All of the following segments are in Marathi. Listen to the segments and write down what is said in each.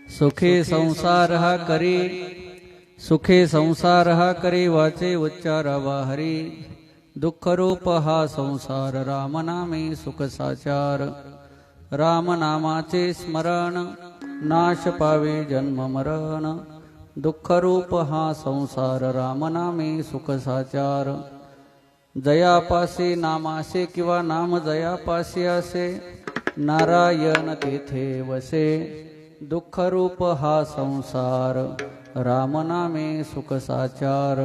सुखे संसार हा करी, सुखे संसार हा करी, वाचे उच्चारावा हरी. दुःख रूप हा संसार, रामनामे सुख साचार. रामनामाचे स्मरण, नाश पावे जन्म मरण. दुःख रूप हा संसार, रामनामे सुख साचार. जयापासे नामासे किंवा नाम जयापासे असे, नारायण तेथे वसे. दुःख रूप हा संसार, रामनामे सुख साचार.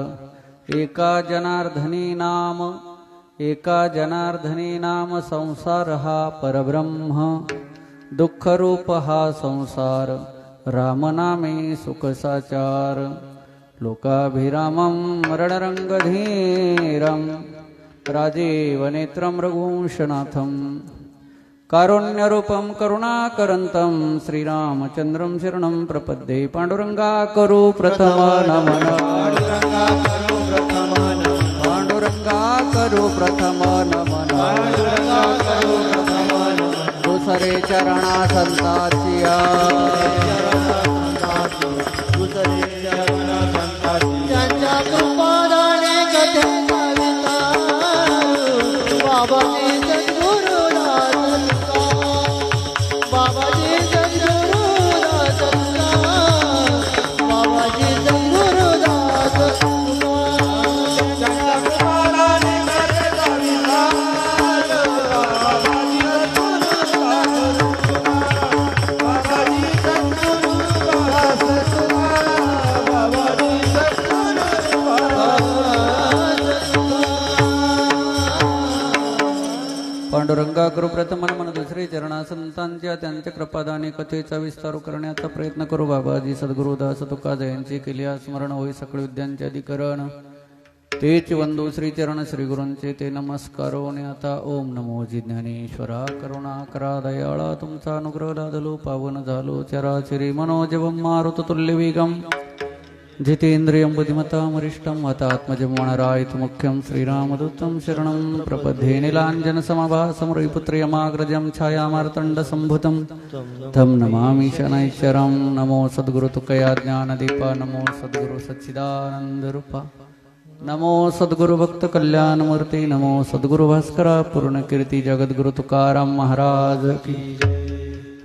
एका जनार्दनी नाम, एका जनार्दनी नाम, संसार हा परब्रह्म. दुःख रूप हा संसार, रामनामे सुख साचार. लोकाभिरामं रणरंगधीरं, राजीव नेत्रं रघुवंशनाथं. कारुण्यरूपं करुणाकरन्तं, श्रीरामचन्द्रं शरणं प्रपद्ये. पांडुरंगा करू प्रथम नमन, पांडुरंगा करू प्रथम नमन. दुसरे चरणा संताचिया, त्यांच्या कृपादाने कथे कविता, बाबाजी सद्गुरुदास तुका, बाबाजी सद्गुरुदास तुका, बाबाजी सद्गुरुदास तुका. त्यांच्या कृपादाने कथे कविता, बाबाजी सद्गुरुदास तुका, बाबाजी पांडुरंगा करू प्रथम नमन. दुसरे चरणा संतांच्या, त्यांच्या कृपादाने कथेचा विस्तार करण्याचा प्रयत्न करू. बाबाजी सद्गुरुदास तुका जयांची केली स्मरण, होई सकळ विद्यांचे अधिकरण. तेच वंदू श्री चरण श्री गुरूंचे ते नमस्कारो. आणि आता ओम नमो जिज्ञानेश्वरा, करुणा करा दयाळा, तुमचा अनुग्रह लादलो पावन झालो. चराचरी मनोजवं मारुततुल्य वेगं, जितेंद्रियं बुद्धिमतां वरिष्ठं वातात्मजं वनरायत मुख्यं. श्रीरामदूतं शरणं प्रपद्ये. नीलाञ्जनसमभासं रविपुत्रयमाग्रजं छायामार्तण्डसम्भुतं, तं नमामि शनैश्वरं. नमो सद्गुरु तुकया ज्ञानदीपा, नमो सद्गुरु सच्चिदानन्दरूपा, नमो सद्गुरु भक्त कल्याणमूर्ती, नमो सद्गुरु भास्करा पूर्णकीर्ती. जगद्गुरु तुकाराम महाराज की.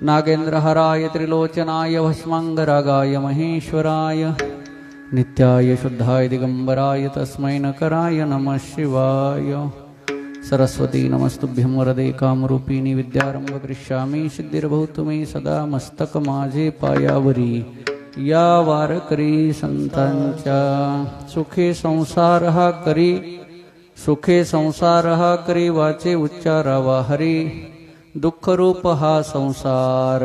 नागेंद्र हराय त्रिलोचनाय भस्मांगरागाय महेश्वराय, नित्याय शुद्धाय दिगंबराय तस्मै नकराय नमः शिवाय. सरस्वती नमस्तुभ्यं वरदे कामरूपिणी, विद्यारंभ करिष्यामि सिद्धिर्भवतु मे सदा. मस्तक माझे पायावरी, या वारकरी संतांच्या. सुखे संसार हा करी, सुखे संसार हा करी, वाचे उच्चारावा हरी. दुःख रूप हा संसार,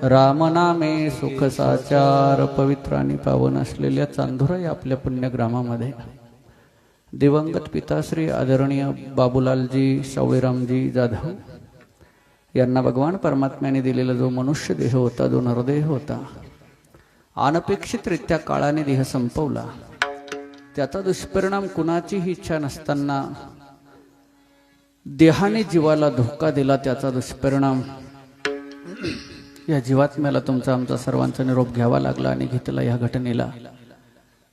रामनामे सुख साचार. पवित्र आणि पावन असलेल्या चांदुरा या आपल्या पुण्यग्रामामध्ये दिवंगत पिताश्री आदरणीय बाबूलालजी सावळेरामजी जाधव यांना भगवान परमात्म्याने दिलेला जो मनुष्य देह होता, जो नरदेह होता, अनपेक्षितरित्या काळाने देह संपवला. त्याचा दुष्परिणाम कुणाचीही इच्छा नसताना देहाने जीवाला धोका दिला. त्याचा दुष्परिणाम या जीवात्म्याला तुमचा आमचा सर्वांचा निरोप घ्यावा लागला आणि घेतला. या घटनेला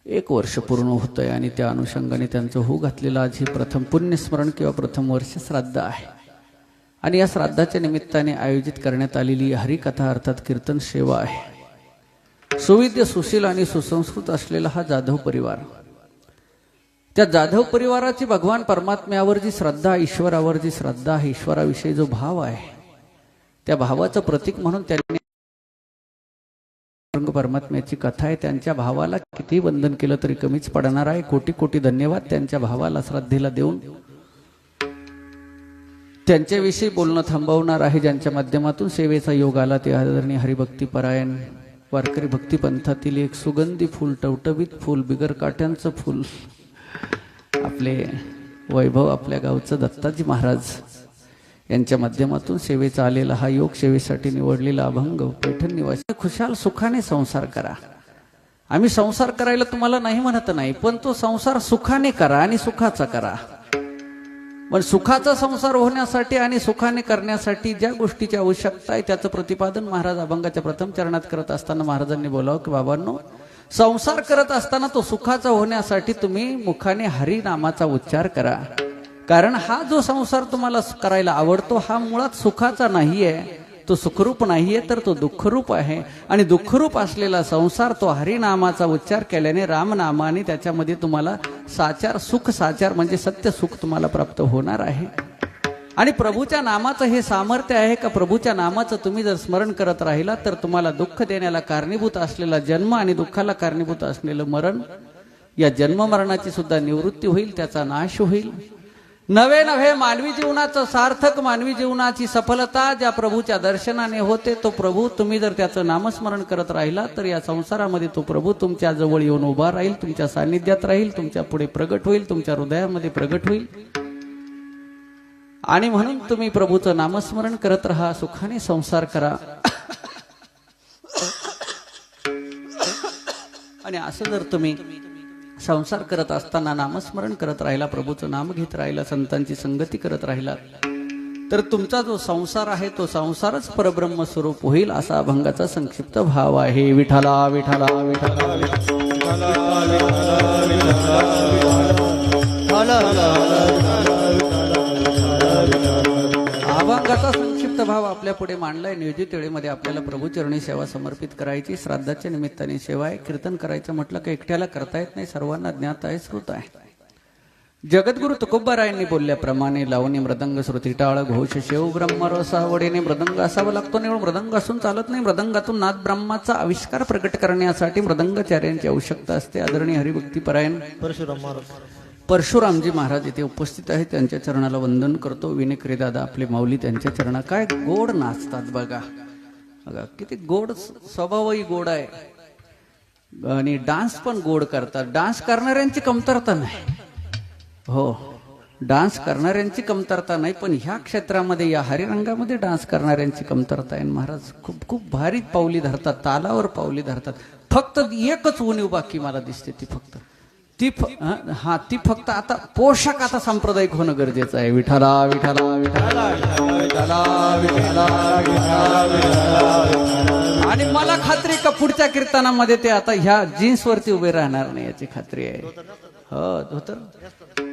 1 वर्ष पूर्ण होतंय आणि त्या अनुषंगाने त्यांचं होऊ घातलेलं आज ही प्रथम पुण्यस्मरण किंवा प्रथम वर्ष श्राद्ध आहे. आणि या श्राद्धाच्या निमित्ताने आयोजित करण्यात आलेली हरिकथा अर्थात कीर्तन सेवा आहे. सुविद्य सुशील आणि सुसंस्कृत असलेला हा जाधव परिवार, त्या जाधव परिवाराची भगवान परमात्म्यावर जी श्रद्धा, ईश्वरावर जी श्रद्धा आहे, ईश्वराविषयी जो भाव आहे, त्या भावाचं प्रतीक म्हणून त्यांनी परमात्म्याची कथा आहे. त्यांच्या भावाला किती वंदन केलं तरी कमीच पडणार आहे. कोटी कोटी धन्यवाद त्यांच्या भावाला श्रद्धेला देऊन. त्यांच्याविषयी बोलणं थांबवणार आहे. ज्यांच्या माध्यमातून सेवेचा योग आला ते आदरणीय हरिभक्तीपरायण वारकरी भक्तिपंथातील एक सुगंधी फूल, टवटवीत फूल, बिगर काट्यांचं फूल, आपले वैभव, आपल्या गावचं दत्ताजी महाराज यांच्या माध्यमातून सेवेचा आलेला हा योग, सेवेसाठी निवडलेला अभंग. पैठण निवासी खुशाल सुखाने संसार करा. आम्ही संसार करायला तुम्हाला नाही म्हणत नाही, पण तो संसार सुखाने करा आणि सुखाचा करा. पण सुखाचा संसार होण्यासाठी आणि सुखाने करण्यासाठी ज्या गोष्टीची आवश्यकता आहे त्याचं प्रतिपादन महाराज अभंगाच्या प्रथम चरणात करत असताना महाराजांनी बोलावं की बाबांनो, संसार करत असताना तो सुखाचा होण्यासाठी तुम्ही मुखाने हरी नामाचा उच्चार करा. कारण हा जो संसार तुम्हाला करायला आवडतो हा मुळात सुखाचा नाहीये, तो सुखरूप नाहीये, तर तो दुःखरूप आहे. आणि दुःखरूप असलेला संसार तो हरिनामाचा उच्चार केल्याने, रामनामाने त्याच्यामध्ये तुम्हाला साचार सुख, साचार म्हणजे सत्य सुख तुम्हाला प्राप्त होणार आहे. आणि प्रभूच्या नामाचं हे सामर्थ्य आहे का प्रभूच्या नामाचं तुम्ही जर स्मरण करत राहिला तर तुम्हाला दुःख देण्याला कारणीभूत असलेला जन्म आणि दुःखाला कारणीभूत असलेलं मरण, या जन्म मरणाची सुद्धा निवृत्ती होईल, त्याचा नाश होईल. नवे नवे मानवी जीवनाचं सार्थक, मानवी जीवनाची सफलता ज्या प्रभूच्या दर्शनाने होते, तो प्रभू तुम्ही जर त्याचं नामस्मरण करत राहिला तर या संसारामध्ये तो प्रभू तुमच्या जवळ येऊन उभा राहील, तुमच्या सान्निध्यात राहील, तुमच्या पुढे प्रगट होईल, तुमच्या हृदयामध्ये प्रगट होईल. आणि म्हणून तुम्ही प्रभूचं नामस्मरण करत राहा, सुखाने संसार करा. आणि असं जर तुम्ही संसार करत असताना नामस्मरण करत राहिला, प्रभूचं नाम घेत राहिला, संतांची संगती करत राहिला, तर तुमचा जो संसार आहे तो संसारच परब्रह्म स्वरूप होईल, असा अभंगाचा संक्षिप्त भाव आहे. विठाला विठाला विठाला अभंगाचा संक्षिप्त भाव आपल्या पुढे मांडलाय. नियोजित वेळेमध्ये आपल्याला प्रभूचरणी सेवा समर्पित करायची, श्राद्धाच्या निमित्ताने सेवा आहे. कीर्तन करायचं म्हटलं की एकट्याला करता येत नाही, सर्वांना ज्ञात आहे, श्रुत आहे. जगद्गुरु तुकोबारायांनी बोलल्याप्रमाणे लावणी मृदंग श्रुती टाळ घोष शेव ब्रह्मरसावडीने मृदंग असावा लागतो. आणि मृदंग असून चालत नाही, मृदंगातून नाद ब्रह्माचा आविष्कार प्रकट करण्यासाठी मृदंगाचार्यांची आवश्यकता असते. आदरणीय हरिभक्तीपरायण परशुरामजी महाराज इथे उपस्थित आहेत, त्यांच्या चरणाला वंदन करतो. विनेकरी दादा आपले माऊली त्यांच्या चरणा. काय गोड नाचतात बघा, बघा किती गोड स्वभावही गोड आहे आणि डान्स पण गोड करतात. डान्स करणाऱ्यांची कमतरता नाही, हो डान्स करणाऱ्यांची कमतरता नाही, पण ह्या क्षेत्रामध्ये या हरिरंगामध्ये डान्स करणाऱ्यांची कमतरता आहे. महाराज खूप खूप भारी पावली धरतात, तालावर पावली धरतात. फक्त एकच उणीव बाकी मला दिसते, ती फक्त ती फक्त आता पोशाख आता सांप्रदायिक होणं गरजेचं आहे. विठाला विठाला विठाला विठाला विठाला विठाला. आणि मला खात्री का पुढच्या कीर्तनामध्ये ते आता ह्या जीन्स वरती उभे राहणार नाही याची खात्री आहे. हो धोतर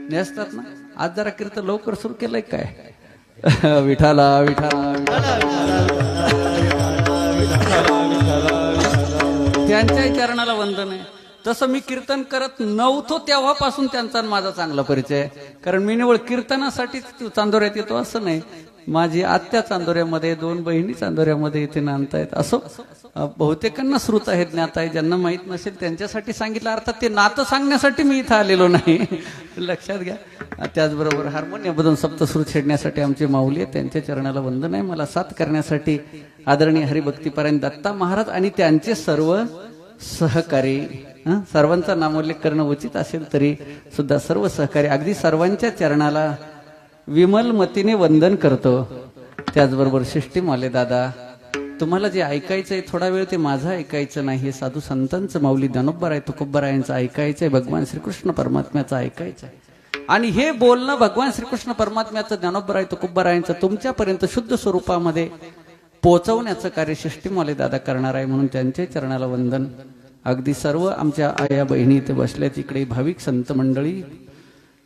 नेसतात ना. आज जरा कीर्तन लवकर सुरू केलंय काय. विठाला विठाला त्यांच्या चरणाला वंदन आहे. तसं मी कीर्तन करत नव्हतो तेव्हापासून त्यांचा माझा चांगला परिचय आहे. कारण मी निवळ कीर्तनासाठीच चांदोऱ्यात येतो असं नाही. माझी आत्या चांदोऱ्यामध्ये, 2 बहिणी चांदोऱ्यामध्ये इथे नांदतायत. असो बहुतेकांना श्रुत आहे, ज्ञात आहे. ज्यांना माहीत नसेल त्यांच्यासाठी सांगितलं. अर्थात ते नातं सांगण्यासाठी मी इथं आलेलो नाही, लक्षात घ्या. त्याचबरोबर हार्मोनियममधून सप्तश्रुत छेडण्यासाठी आमचे माऊली आहेत, त्यांच्या चरणाला वंदन आहे. मला साथ करण्यासाठी आदरणीय हरिभक्तीपरायण दत्ता महाराज आणि त्यांचे सर्व सहकारी, सर्वांचा नामोल्लेख करणं उचित असेल तरी सुद्धा सर्व सहकारी, अगदी सर्वांच्या चरणाला विमल मतीने वंदन करतो. त्याचबरोबर शिष्टीमाले दादा, तुम्हाला जे ऐकायचंय थोडा वेळ ते माझं ऐकायचं नाही, हे साधू संतांचं माऊली ज्ञानोबराय तुकोबरायांचं ऐकायचंय, भगवान श्रीकृष्ण परमात्म्याचं ऐकायचंय. आणि हे बोलणं भगवान श्रीकृष्ण परमात्म्याचं, ज्ञानोबराय तुकोबरायांचं तुमच्यापर्यंत शुद्ध स्वरूपामध्ये पोहोचवण्याचं कार्य शिष्टीमाले दादा करणार आहे. म्हणून त्यांच्या चरणाला वंदन. अगदी सर्व आमच्या आया बहिणी इथे बसल्या, तिकडे भाविक संत मंडळी,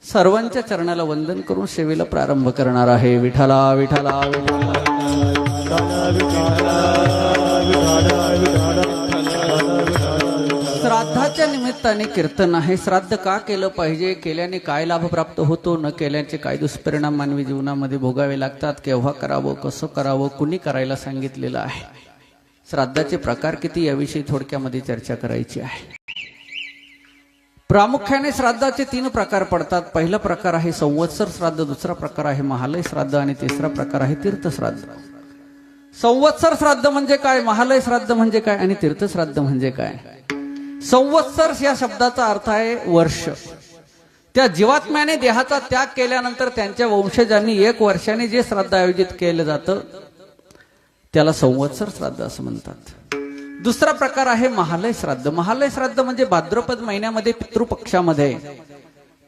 सर्वांच्या चरणाला वंदन करून सेवेला प्रारंभ करणार आहे. विठाला विठाला श्राद्धाच्या निमित्ताने कीर्तन आहे. श्राद्ध का केलं पाहिजे, केल्याने काय लाभ प्राप्त होतो, न केल्याचे काय दुष्परिणाम मानवी जीवनामध्ये भोगावे लागतात, केव्हा करावं, कसं करावं, कुणी करायला सांगितलेलं आहे, श्राद्धाचे प्रकार किती, याविषयी थोडक्यामध्ये चर्चा करायची आहे. प्रामुख्याने श्राद्धाचे 3 प्रकार पडतात. पहिला प्रकार आहे संवत्सर श्राद्ध, दुसरा प्रकार आहे महालय श्राद्ध आणि तिसरा प्रकार आहे तीर्थश्राद्ध. संवत्सर श्राद्ध म्हणजे काय, महालय श्राद्ध म्हणजे काय आणि तीर्थश्राद्ध म्हणजे काय. संवत्सर या शब्दाचा अर्थ आहे वर्ष. त्या जीवात्म्याने देहाचा त्याग केल्यानंतर त्यांच्या वंशजांनी 1 वर्षाने जे श्राद्ध आयोजित केलं जातं त्याला संवत्सर श्राद्ध असं म्हणतात. दुसरा प्रकार आहे महालय श्राद्ध. महालय श्राद्ध म्हणजे भाद्रपद महिन्यामध्ये पितृपक्षामध्ये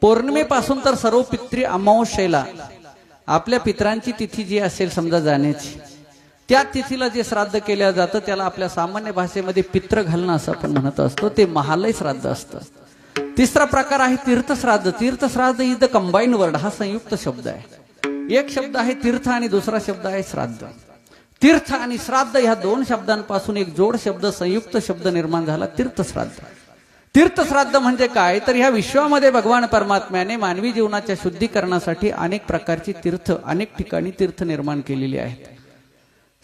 पौर्णिमेपासून तर सर्व पितृ अमावस्येला आपल्या पितरांची तिथी जी असेल समजा जाण्याची, त्या तिथीला जे श्राद्ध केलं जातं त्याला आपल्या सामान्य भाषेमध्ये पित्र घालणं असं आपण म्हणत असतो, ते महालय श्राद्ध असतं। तिसरा प्रकार आहे तीर्थश्राद्ध। तीर्थश्राद्ध इज द कंबाईन वर्ड, हा संयुक्त शब्द आहे। एक शब्द आहे तीर्थ आणि दुसरा शब्द आहे श्राद्ध। तीर्थ आणि श्राद्ध ह्या दोन शब्दांपासून एक जोड शब्द, संयुक्त शब्द निर्माण झाला तीर्थश्राद्ध। तीर्थश्राद्ध म्हणजे काय तर ह्या विश्वामध्ये भगवान परमात्म्याने मानवी जीवनाच्या शुद्धीकरणासाठी अनेक प्रकारची तीर्थ, अनेक ठिकाणी तीर्थ निर्माण केलेली आहेत।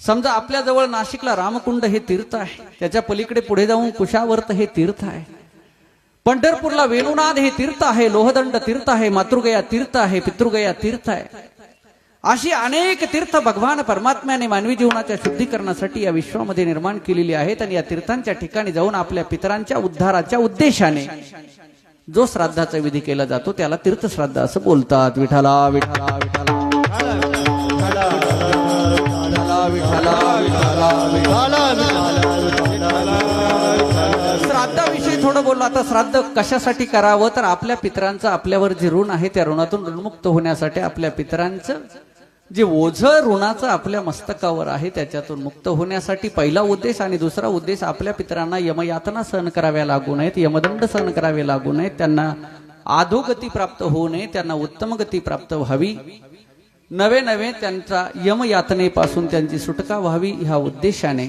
समजा आपल्या जवळ नाशिकला रामकुंड हे तीर्थ आहे, त्याच्या पलीकडे पुढे जाऊन कुशावर्त हे तीर्थ आहे, पंढरपूरला वेणुनाथ हे तीर्थ आहे, लोहदंड तीर्थ आहे, मातृगया तीर्थ आहे, पितृगया तीर्थ आहे। अशी अनेक तीर्थ भगवान परमात्म्याने मानवी जीवनाच्या शुद्धीकरणासाठी या विश्वामध्ये निर्माण केलेली आहेत। आणि या तीर्थांच्या ठिकाणी जाऊन आपल्या पितरांच्या उद्धाराच्या उद्देशाने जो श्राद्धाचा विधी केला जातो त्याला तीर्थश्राद्ध असं बोलतात। विठाला विठाला विठाला श्राद्धाविषयी थोडं बोललो। आता श्राद्ध कशासाठी करावं तर आपल्या पितरांचं आपल्यावर जे ऋण आहे त्या ऋणातून ऋणमुक्त होण्यासाठी, आपल्या पितरांचं जे ओझं ऋणाचं आपल्या मस्तकावर आहे त्याच्यातून मुक्त होण्यासाठी पहिला उद्देश। आणि दुसरा उद्देश आपल्या पितरांना यमयातना सहन कराव्या लागू नयेत, यमदंड सहन करावे लागू नयेत, त्यांना अधोगती प्राप्त होऊ नये, त्यांना उत्तम गती प्राप्त व्हावी, नवे नवे त्यांचा यमयातनेपासून त्यांची सुटका व्हावी, ह्या उद्देशाने,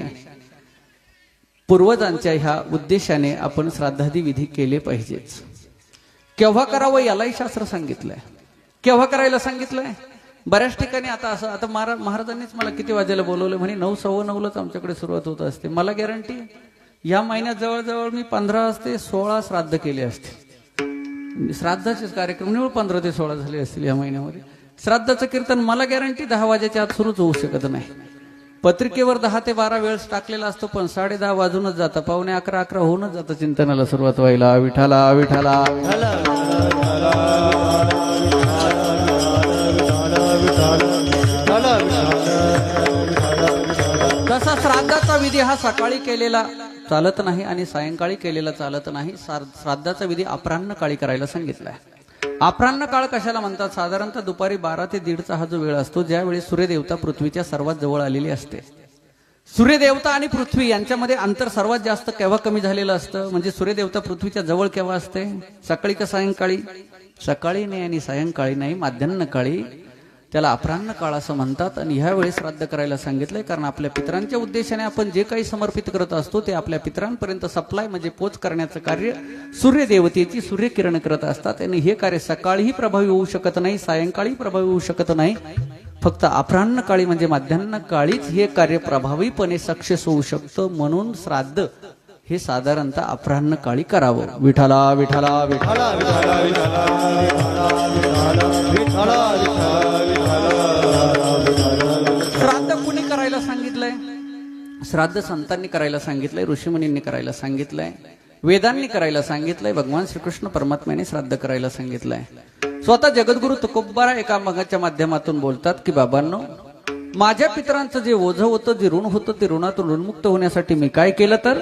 पूर्वजांच्या ह्या उद्देशाने आपण श्राद्धादी विधी केले पाहिजेत। केव्हा करावं यालाही शास्त्र सांगितलंय, केव्हा करायला सांगितलंय। बऱ्याच ठिकाणी आता महाराजांनीच मला किती वाजायला बोलवलं म्हणे 9, 9:15 आमच्याकडे सुरुवात होत असते। मला गॅरंटी या महिन्यात जवळजवळ मी 15 ते 16 श्राद्ध केले असते। श्राद्धाचेच कार्यक्रम निवड 15 ते 16 झाले असतील या महिन्यामध्ये। श्राद्धाचं कीर्तन मला गॅरंटी 10 वाजेच्या आत सुरूच होऊ शकत नाही। पत्रिकेवर 10 ते 12 वेळेस टाकलेला असतो, पण 10:30 वाजूनच जातं, 11:45 होऊनच जातं चिंतनाला सुरुवात व्हायला। विठाला विठाला तसा श्राद्धाचा विधी हा सकाळी केलेला चालत नाही आणि सायंकाळी केलेला चालत नाही। श्राद्धाचा विधी अपराह्न काळी करायला सांगितलाय। अपराह्न काळ कशाला म्हणतात? साधारणतः दुपारी 12 ते 1:30 हा जो वेळ असतो, ज्यावेळी सूर्यदेवता पृथ्वीच्या सर्वात जवळ आलेली असते। सूर्यदेवता आणि पृथ्वी यांच्यामध्ये अंतर सर्वात जास्त केव्हा कमी झालेलं असतं? म्हणजे सूर्यदेवता पृथ्वीच्या जवळ केव्हा असते? सकाळी का सायंकाळी? सकाळी नाही आणि सायंकाळी नाही, माध्यान्ह काळी, त्याला अपराह्न काळ असं म्हणतात। आणि ह्या वेळेस श्राद्ध करायला सांगितलंय, कारण आपल्या पितरांच्या उद्देशाने आपण जे काही समर्पित करत असतो ते आपल्या पितरांपर्यंत सप्लाय म्हणजे पोच करण्याचं कार्य सूर्यदेवतेची सूर्यकिरण करत असतात। आणि हे कार्य सकाळीही प्रभावी होऊ शकत नाही, सायंकाळी प्रभावी होऊ शकत नाही, फक्त अपराह्न काळी म्हणजे माध्यान्ह काळीच हे कार्य प्रभावीपणे सक्सेस होऊ शकतं। म्हणून श्राद्ध हे साधारणतः अपराह्न काळी करावं। विठाला विठाला विठाला श्राद्ध कुणी करायला सांगितलंय? श्राद्ध संतांनी करायला सांगितलंय, ऋषीमुनींनी करायला सांगितलंय, वेदांनी करायला सांगितलंय, भगवान श्रीकृष्ण परमात्म्याने श्राद्ध करायला सांगितलंय। स्वतः जगद्गुरु तुकोबरा एका मगाच्या माध्यमातून बोलतात की बाबांनो, माझ्या पितरांचं जे ओझं होतं, जे ऋण होतं, ते ऋणातून ऋणमुक्त होण्यासाठी मी काय केलं तर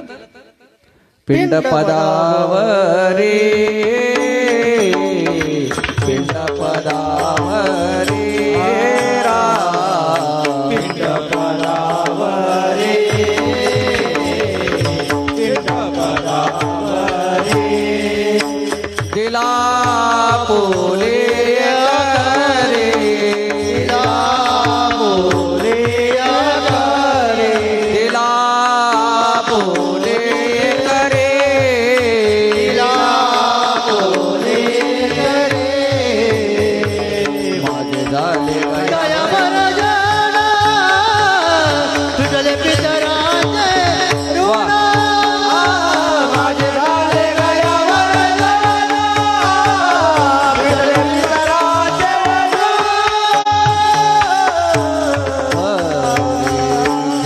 पिंड पदावरे, पिंड पदावरे पिंड पदावरे, पिंड पदावरे दिला पोले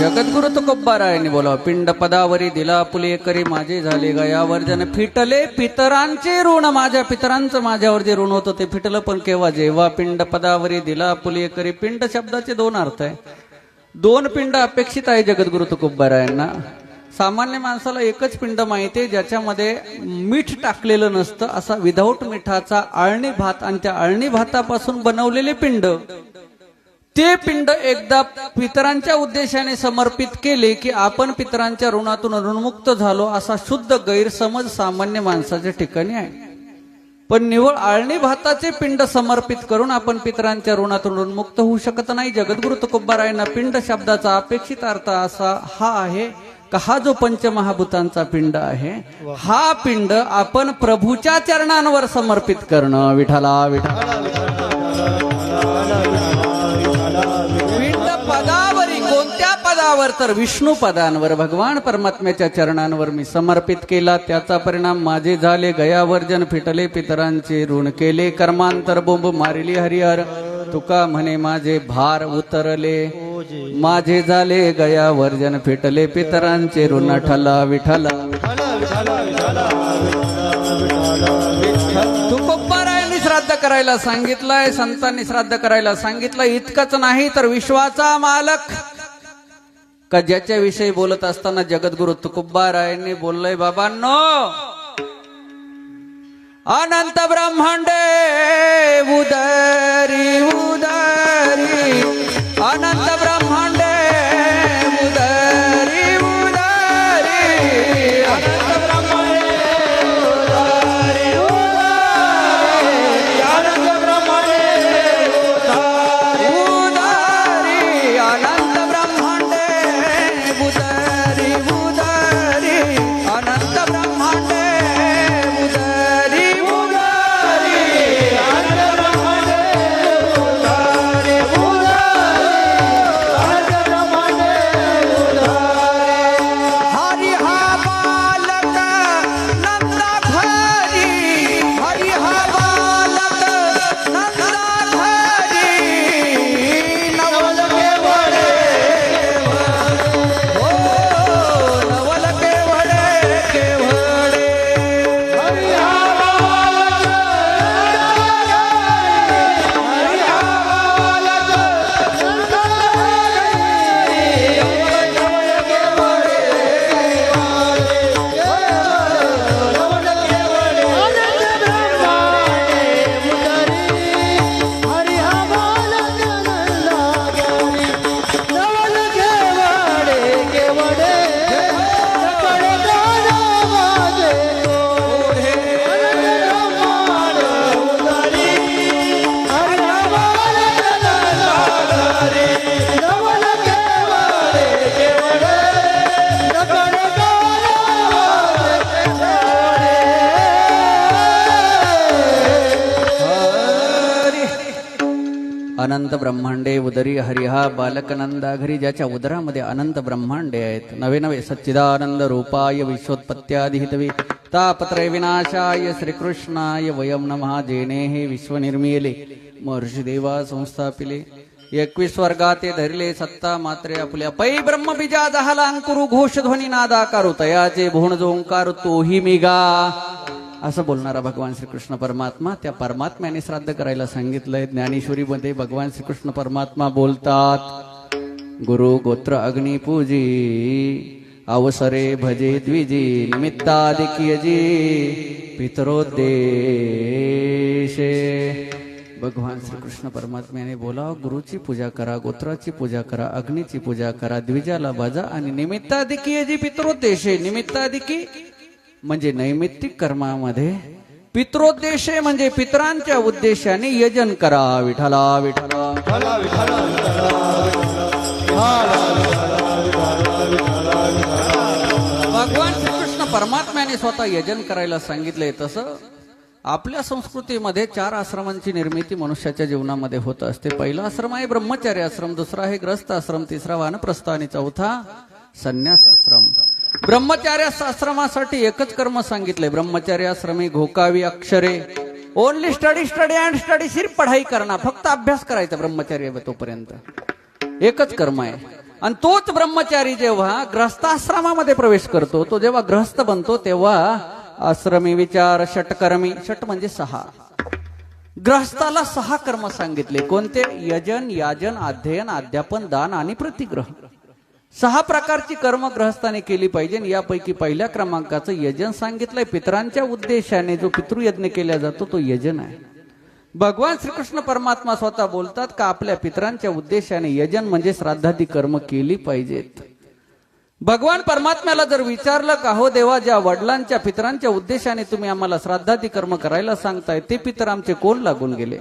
जगद्गुरु तुकोबारायांनी बोला, पिंड पदावरी दिला पुले करी माझे झाले गयावर जन फिटले पितरांचे ऋण, माझ्या पितरांचं माझ्यावर जे ऋण होतं ते फिटलं, पण केव्हा? जेव्हा पिंड पदावरी दिला पुले करी। पिंड शब्दाचे 2 अर्थ आहे, 2 पिंड अपेक्षित आहे जगद्गुरु तुकोबारायांना। सामान्य माणसाला एकच पिंड माहिती आहे ज्याच्यामध्ये मीठ टाकलेलं नसतं, असा विदाऊट मिठाचा अळणी भात आणि त्या अळणी भातापासून बनवलेले पिंड, ते पिंड एकदा पितरांच्या उद्देशाने समर्पित केले की आपण पितरांच्या ऋणातून ऋणमुक्त झालो असा शुद्ध गैरसमज सामान्य माणसाच्या ठिकाणी आहे. पण निव्वळ आळणी भाताचे पिंड समर्पित करून आपण पितरांच्या ऋणातून ऋणमुक्त होऊ शकत नाही. जगद्गुरु तुकोबारायांना पिंड शब्दाचा अपेक्षित अर्थ असा हा आहे का हा जो पंचमहाभूतांचा पिंड आहे, हा पिंड आपण प्रभूच्या चरणांवर समर्पित करणं. विठ्ठला विठ्ठला पिंड पदावरी, कोणत्या पदावर तर विष्णू पदांवर, भगवान परमात्म्याच्या चरणांवर मी समर्पित केला. त्याचा परिणाम माझे झाले गयावर्जन, फिटले पितरांचे ऋण, केले कर्मांतर बोंब मारिली हरिहर. तुका म्हणे माझे भार उतरले, माझे झाले गयावर्जन, फिटले पितरांचे ऋण. ठला विठला तुकोबारायांनी श्राद्ध करायला सांगितलंय, संतांनी श्राद्ध करायला सांगितलं. इतकंच नाही तर विश्वाचा मालक का ज्याच्याविषयी बोलत असताना जगद्गुरु तुकोबारायांनी बोललंय, बाबांनो अनंत ब्रह्मांडे उदरी उदरी, अनंत ब्रह्मांडे उदरी उदरी, अनंत ब्रह्मांडे उदरी उदरी, अनंत ब्रह्मांडे उदरी उदरी, अनंत ब्रह्मांडे उदरी उदरी, अनंत ब्रह्मांडे अनंत ब्रह्मांडे उदरी हरिहा बालकनंदा घरी, ज्याच्या उदरामध्ये अनंत ब्रह्मांडे आहेत. नवे नवे सच्चिदानंद रूपाय विश्वोत्पत्त्यादिहितवे तापत्रय विनाशाय श्रीकृष्णाय वयम नमः. जेने हे विश्व निर्मिले महर्षी देवा संस्थापिले, 21 वर्गाते धरिले सत्ता मात्रे आपल्या. पै ब्रह्म बीजा झाला अंकुरु, घोष ध्वनी नादाकारू, तयाचे भुवन जो ओंकार तोही मिगा. असं बोलणारा भगवान श्रीकृष्ण परमात्मा, त्या परमात्म्याने श्राद्ध करायला सांगितलंय. ज्ञानेश्वरीमध्ये भगवान श्रीकृष्ण परमात्मा बोलतात, गुरु गोत्र अग्नी पूजी, अवसरे भजे द्विजी, निमित्तादिकीयजी पितरोद्देशे. भगवान श्रीकृष्ण परमात्म्याने बोला, गुरुची पूजा करा, गोत्राची पूजा करा, अग्नीची पूजा करा, द्विजाला भजा आणि निमित्तादिकीयजी पितरोद्देशे. निमित्तादिकी म्हणजे नैमित्तिक कर्मामध्ये, पित्रोद्देशे म्हणजे पितरांच्या उद्देशाने यजन करा. विठला विठला भगवान श्रीकृष्ण परमात्म्याने स्वतः यजन करायला सांगितलंय. तसं आपल्या संस्कृतीमध्ये 4 आश्रमांची निर्मिती मनुष्याच्या जीवनामध्ये होत असते. पहिला आश्रम आहे ब्रह्मचर्य आश्रम, दुसरा आहे ग्रस्त आश्रम, तिसरा वानप्रस्थ आणि चौथा संन्यास आश्रम. ब्रह्मचर्य आश्रमासाठी एकच कर्म सांगितलंय, ब्रह्मचर्य आश्रमी घोकावी अक्षरे, only study study and study, सिर्फ पढाई करणार, फक्त अभ्यास करायचा ब्रह्मचर्य तोपर्यंत. एकच कर्म आहे. आणि तोच ब्रह्मचारी जेव्हा ग्रस्ताश्रमामध्ये प्रवेश करतो, तो जेव्हा ग्रस्त बनतो तेव्हा आश्रमी विचार षटकर्मी, षट म्हणजे 6, ग्रस्ताला 6 कर्म सांगितले. कोणते? यजन, याजन, अध्ययन, अध्यापन, दान आणि प्रतिग्रह. 6 प्रकारची कर्म ग्रहस्थाने केली पाहिजे. यापैकी पहिल्या क्रमांकाचं यजन सांगितलंय. पितरांच्या उद्देशाने जो पितृयज्ञ केला जातो तो यजन आहे. भगवान श्रीकृष्ण परमात्मा स्वतः बोलतात का आपल्या पितरांच्या उद्देशाने यजन म्हणजे श्राद्धादी कर्म केली पाहिजेत. भगवान परमात्म्याला जर विचारलं का हो देवा, ज्या वडिलांच्या पितरांच्या उद्देशाने तुम्ही आम्हाला श्राद्धादी कर्म करायला सांगताय ते पितर आमचे कोण लागून गेले?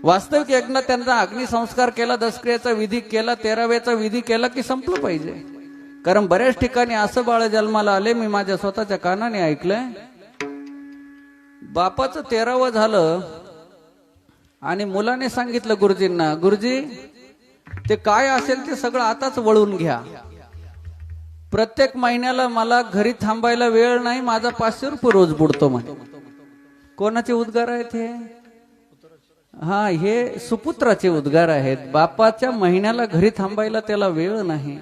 वास्तविक यज्ञ त्यांचा अग्निसंस्कार केला, दशक्रियेचा विधी केला, 13व्याचा विधी केला की संपलं पाहिजे. कारण बऱ्याच ठिकाणी असं बाळ जन्माला आले, मी माझ्या स्वतःच्या कानाने ऐकलंय, बापाचं 13वं झालं आणि मुलाने सांगितलं गुरुजींना, गुरुजी ते काय असेल ते सगळं आताच वळून घ्या. प्रत्येक महिन्याला मला घरी थांबायला वेळ नाही, माझा 500 रुपये रोज बुडतो म्हणे. कोणाचे उद्गार आहेत हे? हा, हे सुपुत्राचे उद्गार आहेत. बापाच्या महिन्याला घरी थांबायला त्याला वेळ नाही.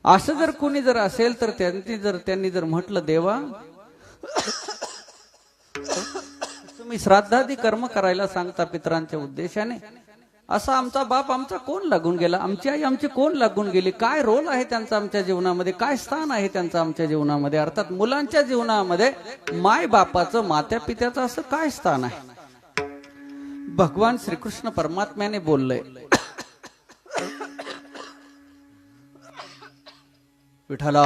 असं जर कोणी जर असेल तर त्यांनी जर म्हटलं देवा तुम्ही श्राद्धादी कर्म करायला सांगता पितरांच्या उद्देशाने, असा आमचा बाप आमचा कोण लागून गेला, आमची आई आमची कोण लागून गेली, काय रोल आहे त्यांचा आमच्या जीवनामध्ये, काय स्थान आहे त्यांचं आमच्या जीवनामध्ये, अर्थात मुलांच्या जीवनामध्ये माय बापाचं मात्या पित्याचं असं काय स्थान आहे? भगवान श्रीकृष्ण परमात्म्याने बोललंय, विठ्ठला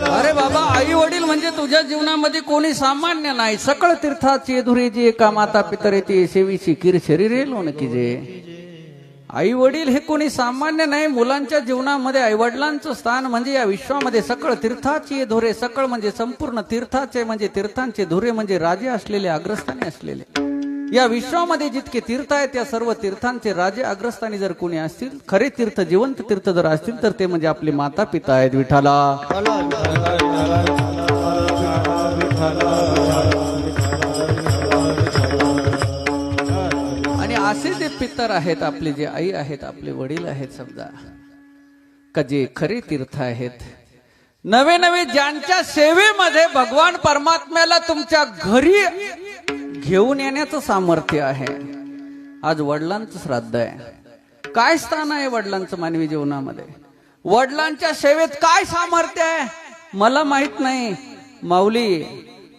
अरे बाबा, आई वडील म्हणजे तुझ्या जीवनामध्ये कोणी सामान्य नाही. सकळ तीर्थाची धुरे जी एका माता पितरेती सेवीची कीर शरीरे लोन कीजे. आई वडील हे कोणी सामान्य नाही. मुलांच्या जीवनामध्ये आई वडिलांचं स्थान म्हणजे या विश्वामध्ये सकळ तीर्थाची धुरे. सकळ म्हणजे संपूर्ण तीर्थाचे म्हणजे तीर्थांचे धुरे म्हणजे राजे असलेले, अग्रस्थानी असलेले. या विश्वामध्ये जितके तीर्थ आहेत त्या सर्व तीर्थांचे राजे अग्रस्थानी जर कोणी असतील, खरे तीर्थ जिवंत तीर्थ जर असतील तर ते म्हणजे आपले माता पिता आहेत. विठाला आणि असे जे पितर आहेत, आपले जे आई आहेत, आपले वडील आहेत, समजा का जे खरे तीर्थ आहेत, नवे नवे ज्यांच्या सेवेमध्ये भगवान परमात्म्याला तुमच्या घरी घेऊन येण्याचं सामर्थ्य आहे. आज वडिलांचं श्राद्ध आहे. काय स्थान आहे वडिलांचं मानवी जीवनामध्ये? वडिलांच्या सेवेत काय सामर्थ्य आहे मला माहित नाही. माऊली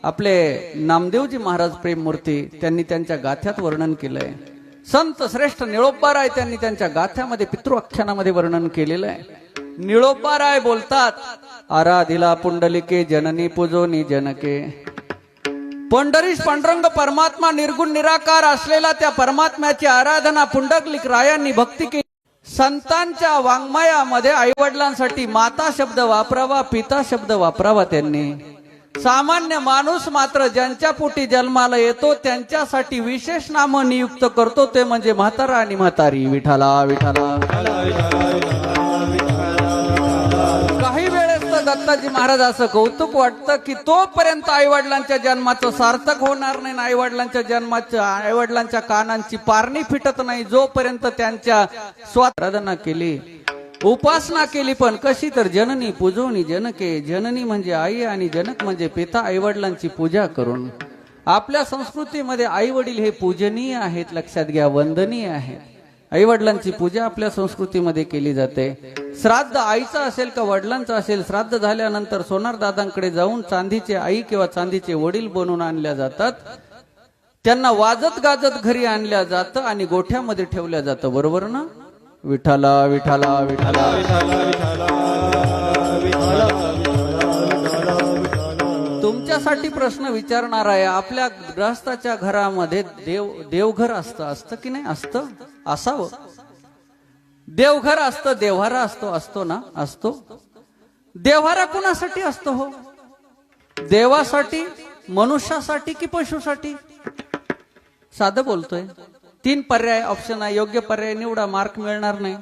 आपले नामदेवजी महाराज प्रेममूर्ती त्यांनी त्यांच्या गाथ्यात वर्णन केलंय. संत श्रेष्ठ निळोबाराय त्यांनी त्यांच्या गाथ्यामध्ये पितृआख्यानामध्ये वर्णन केलेलं आहे. निळोबाराय बोलतात, आराधिला पुंडलिके जननी पूजोनी जनके. पंढरीश पांडुरंग परमात्मा निर्गुण निराकार असलेला त्या परमात्म्याची आराधना पुंडलिक रायांनी भक्ती केली. संतांच्या वाङ्मयामध्ये आईवडिलांसाठी माता शब्द वापरावा, पिता शब्द वापरावा. त्यांनी सामान्य माणूस मात्र ज्यांच्या पोटी जन्माला येतो त्यांच्यासाठी विशेष नाम नियुक्त करतो, ते म्हणजे म्हातारा आणि म्हातारी. विठाला विठाला. काही वेळेस तर दत्ताजी महाराज असं कौतुक वाटतं की तोपर्यंत आईवडिलांच्या जन्माचं सार्थक होणार नाही, आईवडिलांच्या जन्माचं आईवडिलांच्या कानांची पारणी फिटत नाही जोपर्यंत त्यांच्या स्वाराधना केली, उपासना केली. पण कशी तर जननी पूजोनी जनके. जननी म्हणजे आई आणि जनक म्हणजे पिता. आईवडिलांची पूजा करून आपल्या संस्कृतीमध्ये आई वडील हे पूजनीय आहेत, लक्षात घ्या, वंदनीय आहेत. आईवडिलांची पूजा आपल्या संस्कृतीमध्ये केली जाते. श्राद्ध आईचं असेल का वडिलांचं असेल, श्राद्ध झाल्यानंतर सोनार दादांकडे जाऊन चांदीचे आई किंवा चांदीचे वडील बनवून आणल्या जातात. त्यांना वाजत गाजत घरी आणल्या जातं आणि गोठ्यामध्ये ठेवल्या जातं. बरोबर ना? विठाला विठाला विठाला. तुमच्यासाठी प्रश्न विचारणार आहे, आपल्या गृहस्थाच्या घरामध्ये देवघर असतं की नाही? असतं, असावं. देवघर असतं, देव्हारा असतो ना? असतो. देव्हारा कुणासाठी असतो हो? देवासाठी, मनुष्यासाठी की पशुसाठी? साधं बोलतोय. 3 पर्याय ऑप्शन आहे, योग्य पर्याय निवडा, मार्क मिळणार नाही.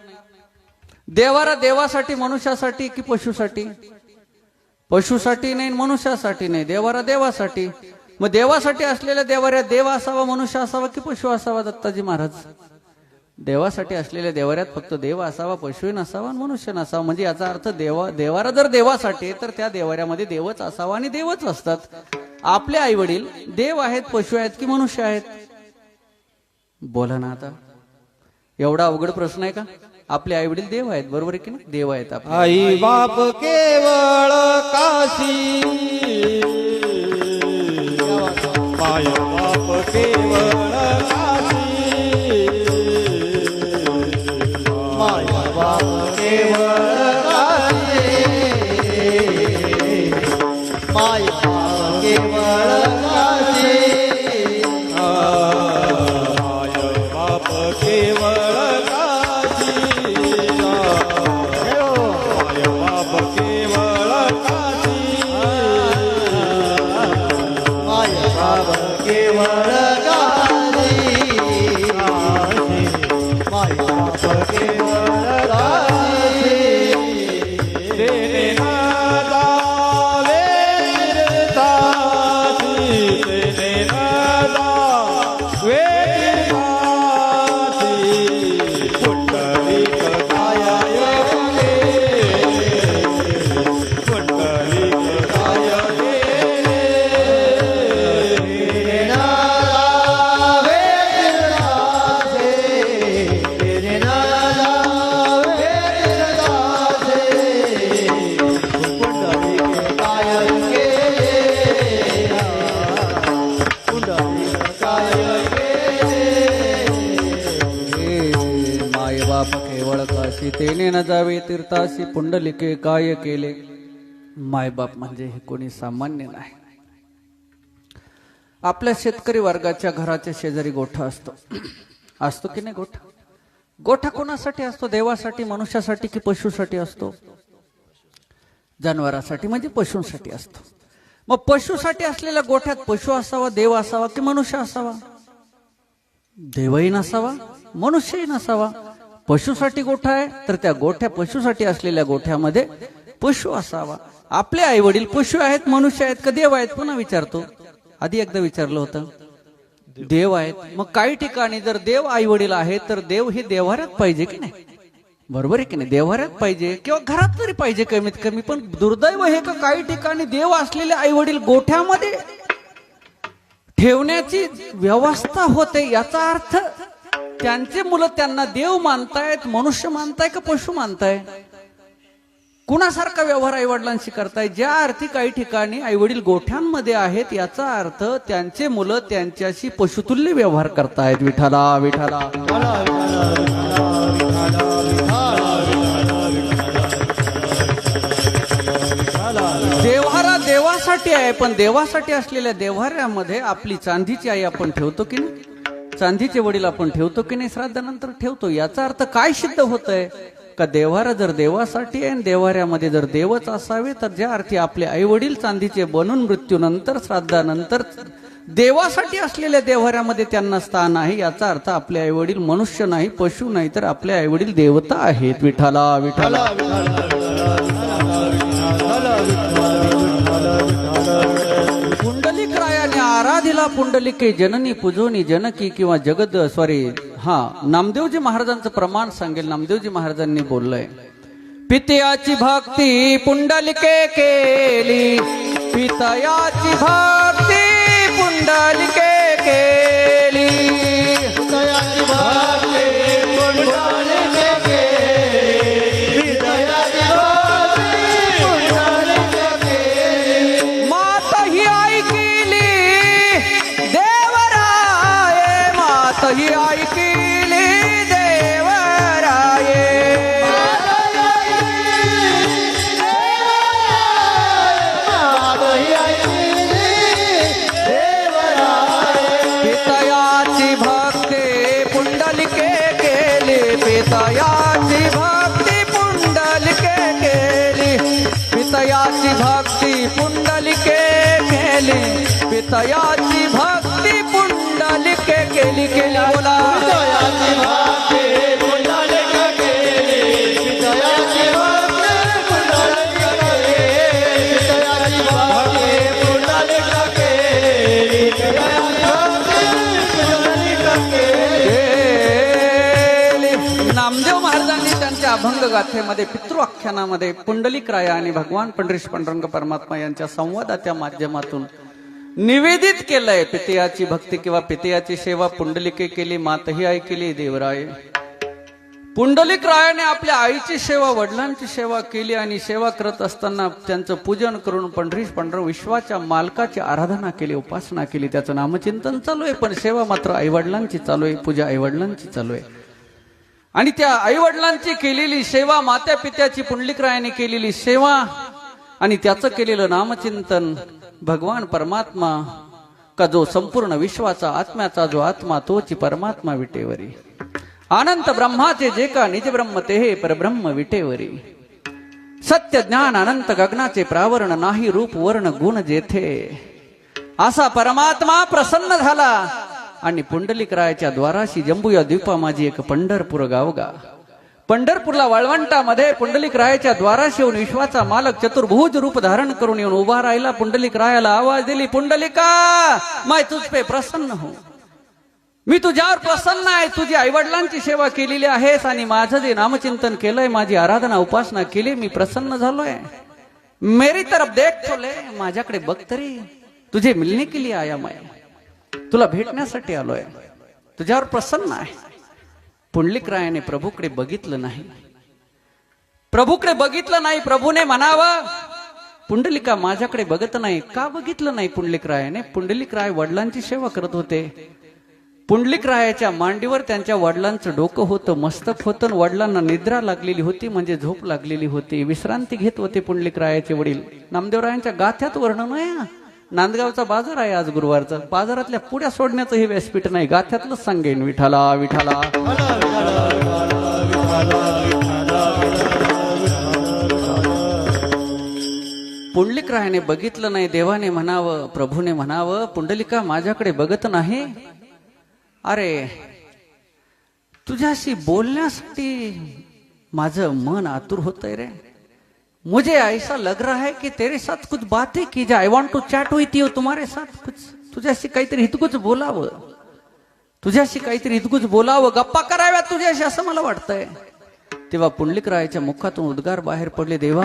देवारा देवासाठी, मनुष्यासाठी की पशुसाठी? पशुसाठी नाही, मनुष्यासाठी नाही. देवारा देवासाठी. मग देवासाठी असलेल्या देवाऱ्यात देव असावा, मनुष्य असावा की पशु असावा? दत्ताजी महाराज देवासाठी असलेल्या देवाऱ्यात फक्त देव असावा, पशु नसावा, मनुष्य नसावा. म्हणजे याचा अर्थ देवारा जर देवासाठी तर त्या देवाऱ्यामध्ये देवच असावा आणि देवच असतात. आपले आई वडील देव आहेत, पशु आहेत की मनुष्य आहेत? बोला ना आता. एवढा अवघड प्रश्न आहे का? आपले आई वडील देव आहेत, बरोबर आहे की नाही? देव आहेत आपले. आई बाप केवळ काशी, माय बाप केवळ काशी, माय बाप केवळ काशी, माय बाप केवळ काशी, माय बाप केवळ तेने न जावे तीर्थासी पुंडलिके काय केले. मायबाप म्हणजे हे कोणी सामान्य नाही. आपल्या शेतकरी वर्गाच्या घराच्या शेजारी गोठा असतो. असतो की नाही गोठा? गोठा कोणासाठी असतो? देवासाठी, मनुष्यासाठी की पशुसाठी असतो? जनावरांसाठी म्हणजे पशूंसाठी असतो. मग पशुसाठी असलेल्या गोठ्यात पशु असावा, देव असावा की मनुष्य असावा? देवही नसावा, मनुष्यही नसावा. पशुसाठी गोठा आहे तर त्या गोठ्या पशुसाठी असलेल्या गोठ्यामध्ये पशु असावा. आपले आई वडील पशु आहेत, मनुष्य आहेत का देव आहेत? पुन्हा विचारतो. आधी एकदा विचारलं होतं, देव आहेत. मग काही ठिकाणी जर देव आई वडील आहेत तर देव हे देव्हाऱ्यात पाहिजे की नाही? बरोबर आहे की नाही? देव्हाऱ्यात पाहिजे किंवा घरात तरी पाहिजे कमीत कमी. पण दुर्दैव हे का काही ठिकाणी देव असलेले आई वडील गोठ्यामध्ये ठेवण्याची व्यवस्था होते. याचा अर्थ त्यांचे मुलं त्यांना देव मानतायत, मनुष्य मानताय का पशु मानताय? कुणासारखा व्यवहार आई वडिलांशी करताय? ज्या अर्थी काही ठिकाणी आई वडील गोठ्यांमध्ये आहेत याचा अर्थ त्यांचे मुलं त्यांच्याशी पशुतुल्य व्यवहार करतायत. विठाला विठाला. देव्हारा देवासाठी आहे, पण देवासाठी असलेल्या देव्हाऱ्यामध्ये आपली चांदीची आई आपण ठेवतो की नाही? चांदीचे वडील आपण ठेवतो की नाही? श्राद्धानंतर ठेवतो. याचा अर्थ काय सिद्ध होत आहे का देव्हारा जर देवासाठी आहे, देव्हाऱ्यामध्ये जर देवच असावे, तर ज्या अर्थी आपले आई वडील चांदीचे बनून मृत्यूनंतर श्राद्धानंतर देवासाठी असलेल्या देव्हाऱ्यामध्ये त्यांना स्थान आहे. याचा अर्थ आपले आई वडील मनुष्य नाही, पशु नाही, तर आपले आई वडील देवता आहेत. विठाला विठाला. पुंडलिक रायाने आराधिला पुंडलिके जननी पुजोनी जनकी किंवा जगद नामदेवजी महाराजांचं प्रमाण सांगेल. नामदेवजी महाराजांनी बोललंय, पितयाची भक्ती पुंडलिके केली, पितयाची भक्ती पुंडलिके केली, पितयाची भक्ती पुंडलिके केली, पितयाची भक्ती पुंडलिके केली. माता ही आई केली देवराये, माता ही आई केली देवराये, पितयाची भक्ती पुंडलिके केली, पितयाची भक्ती पुंडलिके केली, पितयाची भक्ती पुंडलिके केली, पितयाची भक्ती पुंडलिके केली. केली बोला. पितयाची भक्ती पुंडलिके केली, पितयाची भक्ती पुंडलिके केली, पितयाची भक्ती पुंडलिके केली, पितयाची भक्ती केली. नामदेव महाराजांनी त्यांच्या अभंग गाथेमध्ये पितृआख्यानामध्ये पुंडलिक राया आणि भगवान पंढरीश पांडुरंग परमात्मा यांच्या संवादाच्या माध्यमातून निवेदित केलंय. पितयाची भक्ती किंवा पितयाची सेवा पुंडलिके केली, मातही आई केली, देवराय. पुंडलिक रायाने आपल्या आईची सेवा, वडिलांची सेवा केली आणि सेवा करत असताना त्यांचं पूजन करून पंढरीश विश्वाच्या मालकाची आराधना केली, उपासना केली, त्याचं नामचिंतन चालू आहे. पण सेवा मात्र आईवडिलांची चालू आहे, पूजा आईवडिलांची चालू आहे. आणि त्या आईवडिलांची केलेली सेवा, मात्या पित्याची पुंडलिक रायाने केलेली सेवा आणि त्याचं केलेलं नामचिंतन, भगवान परमात्मा का जो संपूर्ण विश्वाचा आत्म्याचा जो आत्मा तोची परमात्मा विटेवरी. अनंत ब्रह्माचे जे का निज ब्रह्म ते हे परब्रह्म विटेवरी. सत्य ज्ञान अनंत गगनाचे प्रावरण, नाही रूप वर्ण गुण जेथे. असा परमात्मा प्रसन्न झाला आणि पुंडलिक रायाच्या द्वाराशी जंबूया द्वीपा माझी एक पंढरपूर गावगा. पंढरपूरला वाळवंटामध्ये पुंडलिक रायाच्या द्वाराशी येऊन विश्वाचा मालक चतुर्भुज रूप धारण करून येऊन उभा राहिला. पुंडलिक रायाला आवाज दिली, पुंडलिका मैं तुझ पे प्रसन्न हूं, मी तुझ्यावर प्रसन्न आहे. तुझी आईवडिलांची सेवा केलेली आहेस आणि माझं जे नामचिंतन केलंय, माझी आराधना उपासना केली, मी प्रसन्न झालोय. मेरी तरफ देख थोले, माझ्याकडे बघ तरी. तुझे मिलने के लिए आया मैं, तुला भेटण्यासाठी आलोय, तुझ्यावर प्रसन्न आहे. पुंडलिक रायाने प्रभूकडे बघितलं नाही. प्रभूकडे बघितलं नाही. प्रभूने म्हणावं, पुंडलिका माझ्याकडे बघत नाही. का बघितलं नाही पुंडलिक रायाने? पुंडलिक राय वडिलांची सेवा करत होते. पुंडलिक रायाच्या मांडीवर त्यांच्या वडिलांचं डोकं होतं, मस्तक होतं. वडिलांना निद्रा लागलेली होती, म्हणजे झोप लागलेली होती. विश्रांती घेत होते पुंडलिक रायाचे वडील. नामदेवरायांच्या गाथ्यात वर्णन आहे. नांदगावचा बाजार आहे आज गुरुवारचा. बाजारातल्या पुड्या सोडण्याचं हे व्यासपीठ नाही, गाथ्यातलंच सांगेन. विठाला विठाला पुंडलिक रायाने बघितलं नाही. देवाने म्हणावं, प्रभूने म्हणावं, पुंडलिका माझ्याकडे बघत नाही. अरे तुझ्याशी बोलण्यासाठी माझं मन आतुर होतंय रे. मुझे ऐसा लग रहा है कि तेरे साथ कुछ बातें की जाए. I want to chat with you, तुम्हारे साथ कुछ, तुझ्याशी काहीतरी हितकुच बोलावं, तुझ्याशी काहीतरी हितकुच बोलावं, गप्पा कराव्या तुझ्याशी, असं मला वाटतंय. तेव्हा पुंडलिक रायाच्या मुखातून उद्गार बाहेर पडले, देवा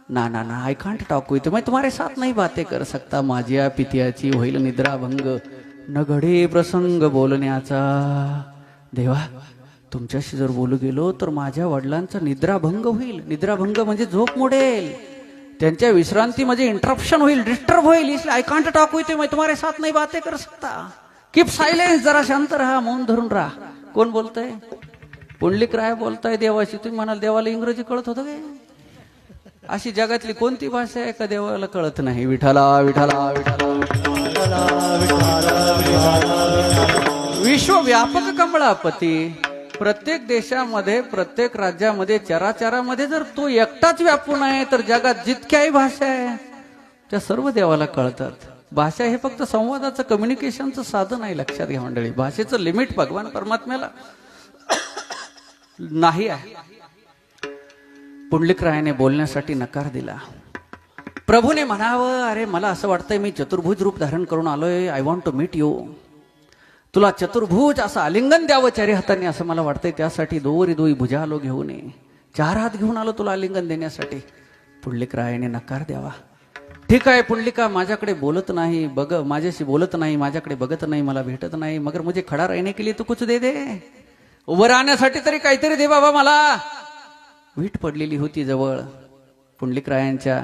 ना ना ना, आई कांट टॉक विथ, मैं तुम्हारे साथ नहीं बातें कर सकता. माझ्या पित्याची होईल निद्राभंग, न घडे प्रसंग बोलण्याचा. देवा तुमच्याशी जर बोलू गेलो तर माझ्या वडिलांचा निद्राभंग होईल. निद्राभंग म्हणजे झोप मोडेल, त्यांच्या विश्रांती म्हणजे इंटरप्शन होईल, डिस्टर्ब होईल. इसलिए I can't talk with you, मैं तुम्हारे साथ नहीं बातें कर सकता. कीप सायलेन्स, जरा शांत राहा, मौन धरून राहा. कोण बोलतंय? पुंडलिक राय बोलताय देवाशी. तुम्ही म्हणाल देवाला इंग्रजी कळत होतं काय? अशी जगातली कोणती भाषा आहे का देवाला कळत नाही? विठाला विठाला विठाला विश्वव्यापक कमळापती. प्रत्येक देशामध्ये, प्रत्येक राज्यामध्ये, चराचरामध्ये जर तो एकटाच व्यापून आहे तर जगात जितक्याही भाषा आहे त्या सर्व देवाला कळतात. भाषा हे फक्त संवादाचं, कम्युनिकेशनचं साधन आहे. लक्षात घ्या मंडळी, भाषेचं लिमिट भगवान परमात्म्याला नाही आहे. पुंडलिक रायाने बोलण्यासाठी नकार दिला. प्रभूने म्हणावं, अरे मला असं वाटतंय मी चतुर्भुज रूप धारण करून आलोय. I want to meet you. तुला चतुर्भुज असं आलिंगन द्यावं चारी हातांनी असं मला वाटतंय. त्यासाठी दोरी भुजा आलो घेऊन ये, 4 हात घेऊन आलो तुला आलिंगन देण्यासाठी. पुंडलिक रायाने नकार द्यावा. ठीक आहे पुंडलिका माझ्याकडे बोलत नाही, बघ माझ्याशी बोलत नाही, माझ्याकडे बघत नाही, मला भेटत नाही, मगर मुझे खडा रहने के लिए तू कुछ दे दे. उभं राहण्यासाठी तरी काहीतरी दे बाबा मला. वीट पडलेली होती जवळ. पुंडलिक रायांच्या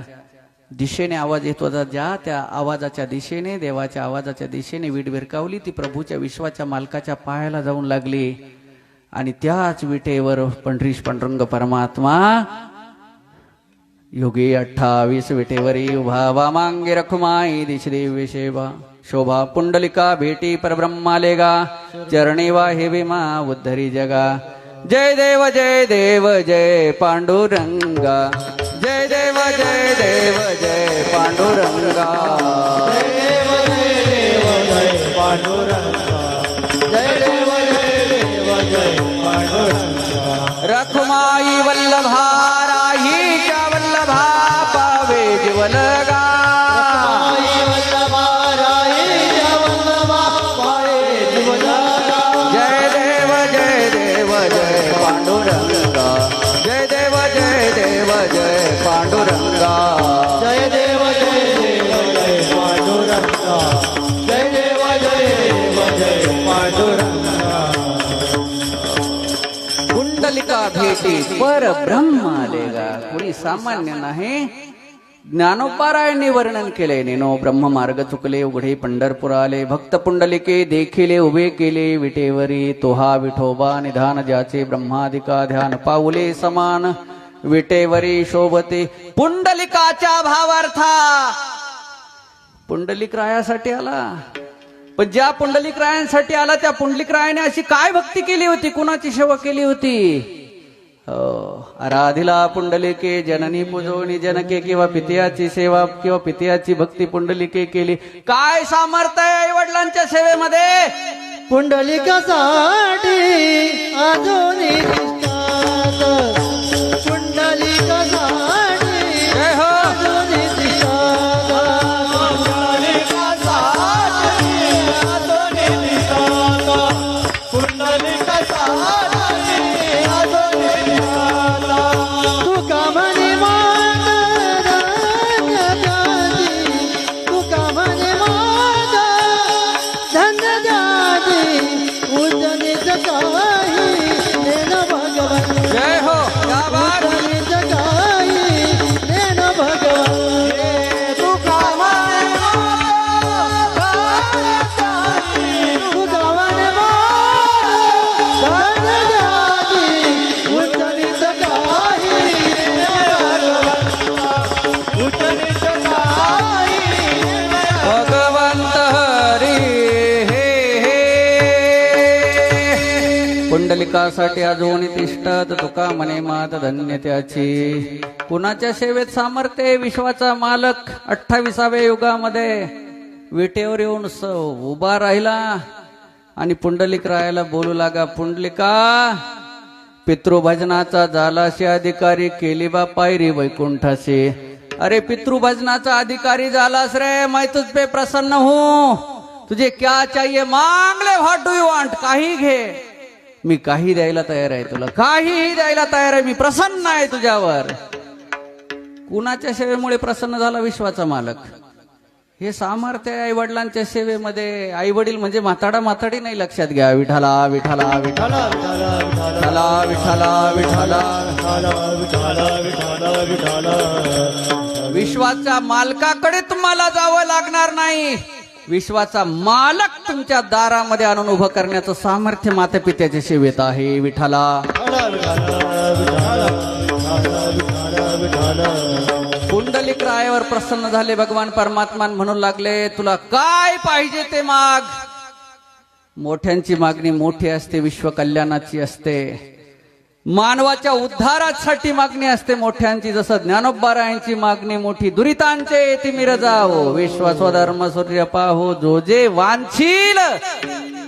दिशेने आवाज येत होता. ज्या त्या आवाजाच्या दिशेने, देवाच्या आवाजाच्या दिशेने वीट भिरकावली. ती प्रभूच्या विश्वाच्या मालकाच्या पायाला जाऊन लागली आणि त्याच विटेवर पंढरीश पांडुरंग परमात्मा योगी 28 विटेवरी उभा. वामांगी रखुमाई दिश दिव्य सेवा शोभा. पुंडलिका भेटी परब्रह्मालेगा. चरणी वाहे विमा उद्धरी जगा. जय देव जय देव जय पांडुरंगा. जय देव जय देव जय पांडुरंगा. जय देव जय पांडुरंगा. जय देव जय पांडुरंगा. रखुमाई वल्लभा राहीच्या वल्लभा पावे जीवलगा. जय देव जय देव जय पांडुरंगा. जय देव जय देव जय पांडुरंगा. जय देव जय पांडुरंगा. पांडुरंगा कुंडलिका भेटी पर ब्रह्म आलेगा. कोणी सामान्य नाही. ज्ञानोपारायणे वर्णन केले. नेनो ब्रह्म मार्ग चुकले उघडे पंढरपूर आले. भक्त पुंडलिके देखिले उभे केले विटेवरी. तोहा विठोबा निधान ज्याचे ब्रह्मादिका ध्यान पाऊले समान. विटेवरी शोभते पुंडलिकाच्या भावार्था. पुंडलिक रायासाठी आला. पण ज्या पुंडलिक रायांसाठी आला त्या पुंडलिक रायाने अशी काय भक्ती केली होती, कुणाची सेवा केली होती? आराधिला पुंडलिके जननी पूजोनी जनके किंवा पितियाची सेवा किंवा पितियाची भक्ती पुंडलिके केली. काय सामर्थ्य आहे आई वडिलांच्या सेवेमध्ये? पुंडलिकासाठी अजूनही दिसतात. पुंडलिकासाठी जय हो. अजूनही दिसतात. पुंडलिकासाठी अजूनही दिसतात. पुंडलिकासाठी अजूनही दिसतात. तुका म्हणे माता धन्य जाती. तुका म्हणे माता धन्य जाती. उजनीच काही नेन भगवन. जय हो. क्या बात. उजनीच काही नेन भगवन. तुका म्हणे माता धन्य जाती. तुका म्हणे माता धन्य जाती. उजनीच काही नेन भगवन. उजनीच काही नेन भगवंत हरी हे हे. पुंडलिकासाठी अजून तिष्ठत तुका म्हणे मात धन्य त्याची. कुणाच्या सेवेत सामर्थ्य आहे? विश्वाचा मालक 28व्या युगामध्ये विटेवर येऊन उभा राहिला आणि पुंडलिक रायाला बोलू लागा. पुंडलिका, पितृभजनाचा झालाशी अधिकारी केली बा पायरी वैकुंठाशी. अरे पितृभजनाचा अधिकारी झालास रे, मैं तुझ पे प्रसन्न हूं. तुझे क्या चाहिए मांग ले. What do you want. काही घे, मी काही द्यायला तयार आहे तुला. काहीही द्यायला तयार आहे मी. प्रसन्न आहे तुझ्यावर. कुणाच्या सेवेमुळे प्रसन्न झाला? विश्वाचा मालक. हे सामर्थ्य आहे आई वडिलांच्या सेवेमध्ये. आई वडील म्हणजे म्हाताडा म्हाताडी नाही, लक्षात घ्या. विठाला विठाला विठाला विठाला विठाला विठाला. विश्वाच्या मालकाकडे तुम्हाला जावं लागणार नाही. विश्वाचा मालक तुमच्या दारामध्ये आणून उभं करण्याचं सामर्थ्य माता पित्याच्या सेवेत आहे. विठाला. पुंडलिक रायावर प्रसन्न झाले भगवान परमात्मा. म्हणू लागले तुला काय पाहिजे ते माग. मोठ्यांची मागणी मोठी असते, विश्व कल्याणाची असते. मानवाच्या उद्धारासाठी मागणी असते मोठ्यांची. जसं ज्ञानोबारायांची मागणी मोठी. दुरितांचे तिमिर जाओ विश्व स्वधर्म सूर्य पाहो. जो जे वांछील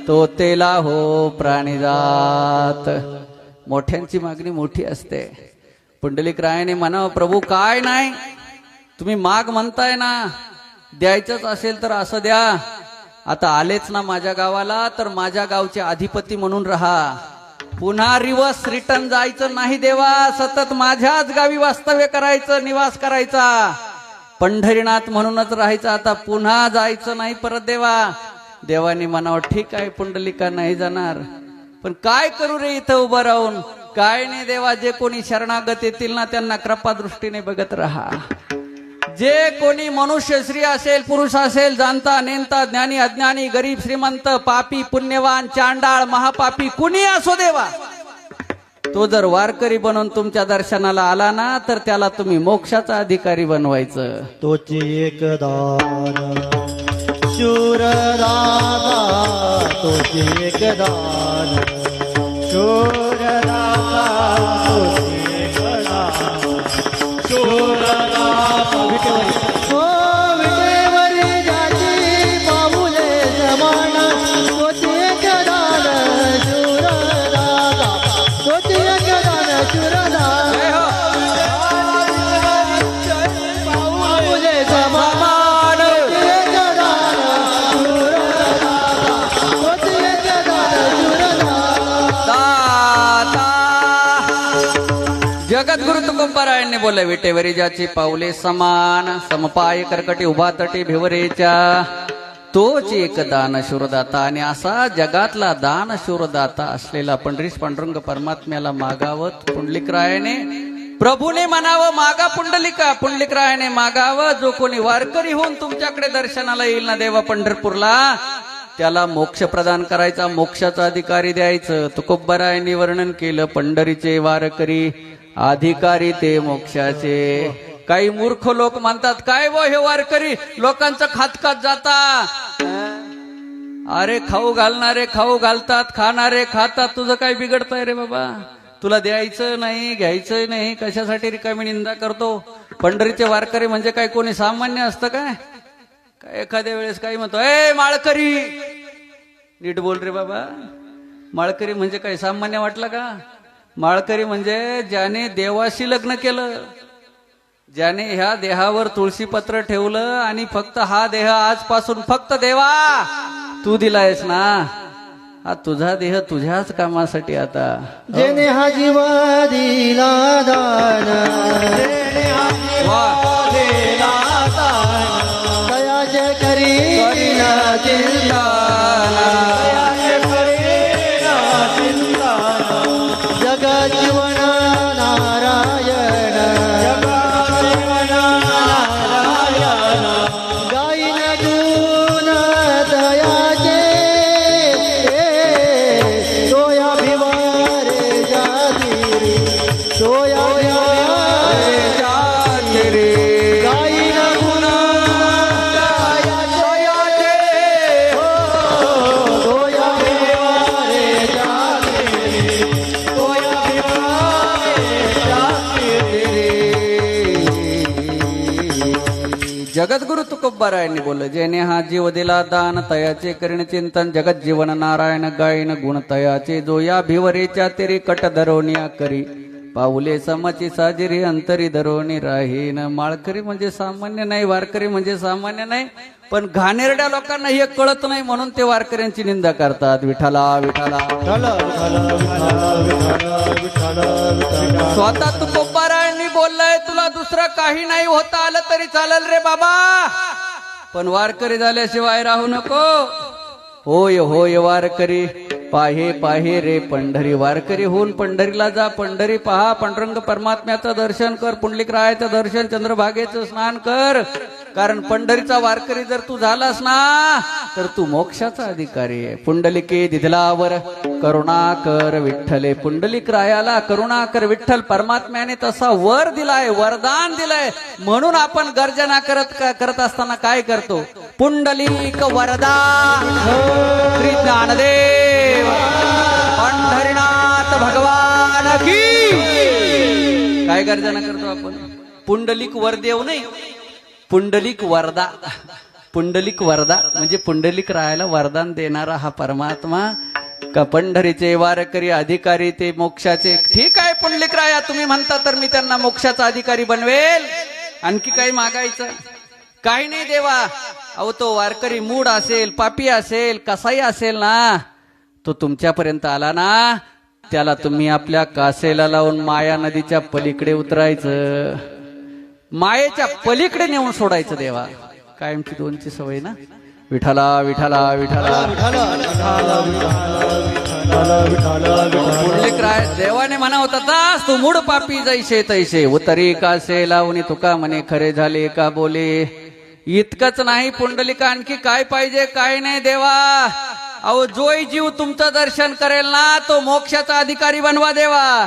तो तेला हो प्राणी जात. मोठ्यांची मागणी मोठी असते. पुंडलिक रायाने म्हणावं प्रभू काय नाही, तुम्ही माग म्हणताय ना, द्यायचंच असेल तर असं द्या. आता आलेच ना माझ्या गावाला, तर माझ्या गावचे अधिपती म्हणून राहा. पुन्हा रिटर्न जायचं नाही देवा. सतत माझ्याच गावी वास्तव्य करायचं, निवास करायचा. पंढरीनाथ म्हणूनच राहायचं. आता पुन्हा जायचं नाही परत देवा. देवानी म्हणावं ठीक आहे पुंडलिका नाही जाणार, पण काय करू रे इथं उभं राहून. काय नाही देवा, जे कोणी शरणागत येतील ना त्यांना कृपा दृष्टीने बघत राहा. जे कोणी मनुष्य स्त्री असेल पुरुष असेल, जाणता नेनता ज्ञानी अज्ञानी गरीब श्रीमंत पापी पुण्यवान चांडाळ महापापी कुणी असो देवा, तो जर वारकरी बनून तुमच्या दर्शनाला आला ना तर त्याला तुम्ही मोक्षाचा अधिकारी बनवायचं. तोची एक दान शूर दादा. तोची एक दान शूर दादा. तोची एक दान शूर दादा. हो विटेवरी जाती पाऊले जमाना. तोची एक दान शूर दादा. तोची एक दान शूर दादा. पाऊले जमाना. जगद्गुरु तुकोबारायांनी बोलले विटेवरी ज्याची पाऊले समान. समपाय करकटी उभा तटी भिवरेच्या. तोच एक दानशूरदाता. आणि असा जगातला दानशूरदाता असलेला पंढरीश पांडुरंग परमात्म्याला मागावत पुंडलिकरायाने प्रभूने म्हणावं, मागा पुंडलिका. पुंडलिकरायाने मागावं, जो कोणी वारकरी होऊन तुमच्याकडे दर्शनाला येईल ना देवा पंढरपूरला, त्याला मोक्ष प्रदान करायचा, मोक्षाचा अधिकारी द्यायचं. तुकोबारायांनी वर्णन केलं, पंढरीचे वारकरी अधिकारी ते मोक्षाचे. काही मूर्ख लोक म्हणतात, काय वो हे वारकरी लोकांचं खात जाता. अरे खाऊ घालणारे खाऊ घालतात, खाणारे खातात, तुझं काय बिघडतंय रे बाबा? तुला द्यायचं नाही, घ्यायचं नाही, कशासाठी रिकामी निंदा करतो? पंढरीचे वारकरी म्हणजे काय कोणी सामान्य असतं काय? एखाद्या वेळेस काही म्हणतो, ए माळकरी, नीट बोल रे बाबा. माळकरी म्हणजे काय सामान्य वाटलं का? माळकरी म्हणजे ज्याने देवाशी लग्न केलं, ज्याने ह्या देहावर तुळशीपत्र ठेवलं आणि फक्त हा देह आजपासून फक्त देवा तू दिलायस ना, हा तुझा देह तुझ्याच कामासाठी. आता जेने हा जीव दिला दान, दयाचे करीना चिंताना, जगत जीवन नारायण, गायीन गुण दयाचे, सोया भिवारे जातिरी, सोया भिवारे जातिरी, गायीन गुण दयाचे, सोया भिवारे जातिरी, सोया भिवारे जातिरी. जगद्गुरु तुकोबारायांनी बोललं, जेने हा जीव दिला दान, तयाचे करीन चिंतन, जगत जीवन नारायण गायन गुण तयाचे, जो या भिवरेच्या तेरी कट धरोनिया करी, पाऊले समची साजिरी अंतरी धरोनी राहीन. माळकरी म्हणजे सामान्य नाही, वारकरी म्हणजे सामान्य नाही, पण घाणेरड्या लोकांना हे कळत नाही म्हणून ते वारकऱ्यांची निंदा करतात. विठाला विठाला स्वतः तुकोबारायांनी बोललाय, तुला दुसरं काही नाही होता आलं तरी चालेल रे बाबा, पण वारकरी झाल्याशिवाय राहू नको. होय होय वारकरी पाहे पाहे रे पंढरी, वारकरी होऊन पंढरीला जा, पंढरी पहा, पांडुरंग परमात्म्याचं दर्शन कर, पुंडलिकरायाचं दर्शन, चंद्रभागेचं स्नान कर. कारण पंढरीचा वारकरी जर तू झालास ना तर तू मोक्षाचा अधिकारी आहे. पुंडलिके दिधलावर करुणा कर विठ्ठले, पुंडलिकरायाला करुणा कर विठ्ठल परमात्म्याने तसा वर दिलाय, वरदान दिलंय. म्हणून आपण गर्जना करत असताना काय करतो? पुंडलिक वरदा श्री ज्ञानदेव पंढरीनाथ भगवान की. काय गर्जना करतो आपण? पुंडलिक वरदेव नाही, पुंडलिक वरदा. पुंडलिक वरदा म्हणजे पुंडलिक रायाला वरदान देणारा हा परमात्मा. का पंढरीचे वारकरी अधिकारी ते मोक्षाचे. ठीक आहे पुंडलिक राया, तुम्ही म्हणता तर मी त्यांना मोक्षाचा अधिकारी बनवेल. आणखी काही मागायचं काही नाही देवा. अहो तो वारकरी मूड असेल, पापी असेल, कसाही असेल ना, तो तुमच्यापर्यंत आला ना, त्याला तुम्ही आपल्या कासेला लावून माया नदीच्या पलीकडे उतरायचं, मायेच्या पलीकडे नेऊन सोडायचं देवा. कायमची दोनची सवय ना. विठाला विठाला विठाला पुंडलिक राय देवाने म्हणा होता, तास तू मूड पापी जैसे तैसे उतरी कासे लावून तुका म्हणे खरे झाले का बोले. इतकंच नाही पुंडलिका, आणखी काय पाहिजे? काय नाही देवा. अहो जोय जीव तुमचं दर्शन करेल ना, तो मोक्षाचा अधिकारी बनवा देवा.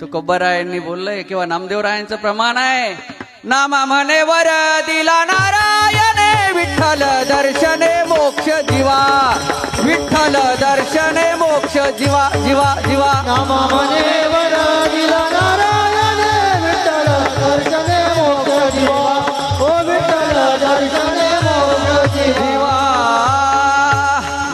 तुकोबारायांनी बोललंय किंवा नामदेवरायांचं प्रमाण आहे. नामा म्हणे वर दिला नारायणे, विठ्ठल दर्शने मोक्ष जीवा, विठ्ठल दर्शने मोक्ष जीवा जीवा जीवा. नामा म्हणे वर दिला नारायणे, विठ्ठल दर्शने मोक्ष जीवा, ओ विठ्ठल दर्शने मोक्ष जीवा.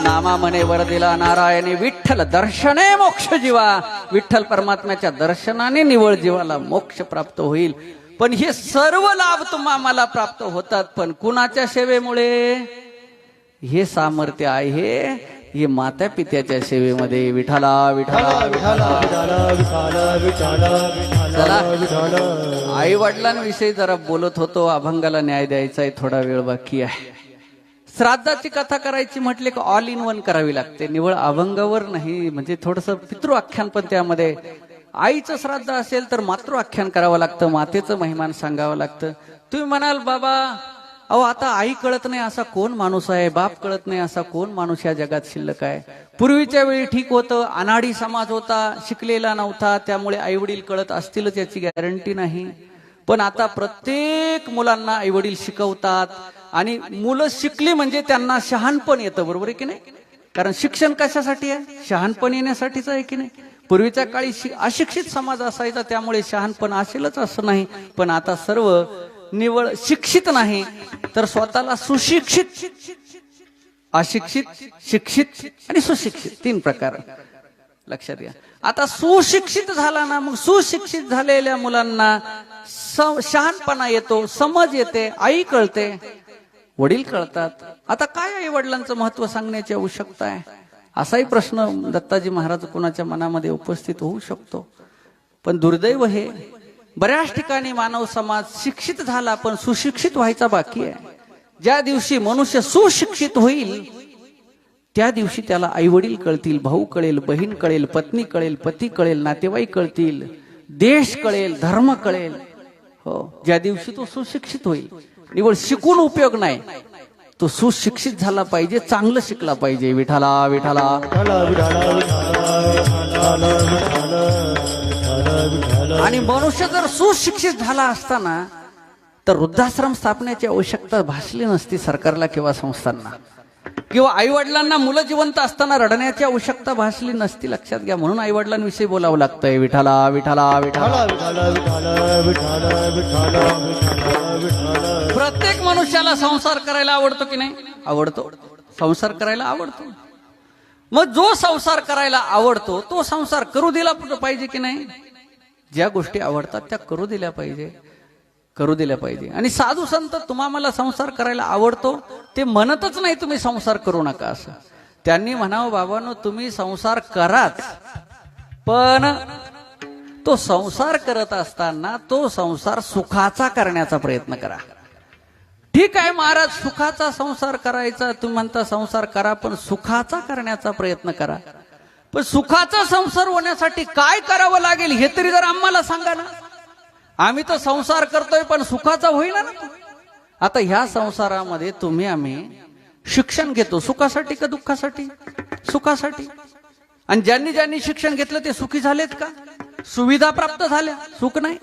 नामा म्हणे वर दिला नारायणे, विठ्ठल दर्शने मोक्ष जीवा. विठ्ठल परमात्म्याच्या दर्शनाने निवळ जीवाला मोक्ष प्राप्त होईल. पण हे सर्व लाभ तुम्हाला प्राप्त होतात, पण कुणाच्या सेवेमुळे? हे सामर्थ्य आहे हे माता पित्याच्या सेवेमध्ये. विठाला विठाला चला, आई वडिलांविषयी जरा बोलत होतो. अभंगाला न्याय द्यायचा आहे, थोडा वेळ बाकी आहे. श्राद्धाची कथा करायची म्हटले की ऑल इन वन करावी लागते, निवळ अभंगावर नाही. म्हणजे थोडस पितृआख्यान पण त्यामध्ये. आईचं श्राद्ध असेल तर मातृआख्यान करावं लागतं, मातेचं महिमान सांगावं लागतं. तुम्ही म्हणाल बाबा अहो आता आई कळत नाही असा कोण माणूस आहे, बाप कळत नाही असा कोण माणूस या जगात शिल्लक आहे. पूर्वीच्या वेळी ठीक होतं, अनाडी समाज होता, शिकलेला नव्हता, त्यामुळे आई वडील कळत असतीलच याची गॅरंटी नाही. पण आता प्रत्येक मुलांना आई वडील शिकवतात आणि मुलं शिकली म्हणजे त्यांना शहाणपण येतं, बरोबर आहे की नाही? कारण शिक्षण कशासाठी आहे? शहाणपण येण्यासाठीच आहे की नाही? पूर्वीच्या काळी अशिक्षित समाज असायचा, त्यामुळे शहाणपण असेलच असं नाही. पण आता सर्व निवळ शिक्षित नाही तर स्वतःला सुशिक्षित, अशिक्षित, शिक्षित आणि सुशिक्षित 3 प्रकार लक्षात घ्या. आता सुशिक्षित झाला ना, मग सुशिक्षित झालेल्या मुलांना शहाणपणा येतो, समज येते, आई कळते, वडील कळतात. आता काय आई वडिलांचं महत्व सांगण्याची आवश्यकता आहे? असाही प्रश्न दत्ताजी महाराज कोणाच्या मनामध्ये उपस्थित होऊ शकतो. पण दुर्दैव हे बऱ्याच ठिकाणी मानव समाज शिक्षित झाला पण सुशिक्षित व्हायचा बाकी आहे. ज्या दिवशी मनुष्य सुशिक्षित होईल त्या दिवशी त्याला आई वडील कळतील, भाऊ कळेल, बहीण कळेल, पत्नी कळेल, पती कळेल, नातेवाईक कळतील, देश कळेल, धर्म कळेल. हो, ज्या दिवशी तो सुशिक्षित होईल. निवळ शिकून उपयोग नाही, तो सुशिक्षित झाला पाहिजे, चांगलं शिकला पाहिजे. विठाला विठाला. आणि मनुष्य जर सुशिक्षित झाला असताना तर वृद्धाश्रम स्थापनेची आवश्यकता भासली नसती सरकारला किंवा संस्थांना, किंवा आई वडिलांना मुलं जिवंत असताना रडण्याची आवश्यकता भासली नसती. लक्षात घ्या. म्हणून आई वडिलांविषयी बोलावं लागतंय. विठाला विठाला विठाला. प्रत्येक मनुष्याला संसार करायला आवडतो की नाही? आवडतो. संसार करायला आवडतो. मग जो संसार करायला आवडतो तो संसार करू दिला पाहिजे की नाही? ज्या गोष्टी आवडतात त्या करू दिल्या पाहिजे, करू दिल्या पाहिजे. आणि साधू संत तुम्हाला संसार करायला आवडतो ते म्हणतच नाही तुम्ही संसार करू नका असं. त्यांनी म्हणावं बाबांनो तुम्ही संसार कराच, पण तो संसार करत असताना तो संसार सुखाचा करण्याचा प्रयत्न करा. ठीक आहे महाराज, सुखाचा संसार करायचा तुम्ही म्हणता, संसार करा पण सुखाचा करण्याचा प्रयत्न करा. पण सुखाचा संसार होण्यासाठी काय करावं लागेल हे तरी जर आम्हाला सांगा ना. आम्ही तर संसार करतोय पण सुखाचा होईना ना. आता ह्या संसारामध्ये तुम्ही आम्ही शिक्षण घेतो सुखासाठी का दुःखासाठी? सुखासाठी. आणि ज्यांनी ज्यांनी शिक्षण घेतलं ते सुखी झालेत का? सुविधा प्राप्त झाल्या, सुख नाही.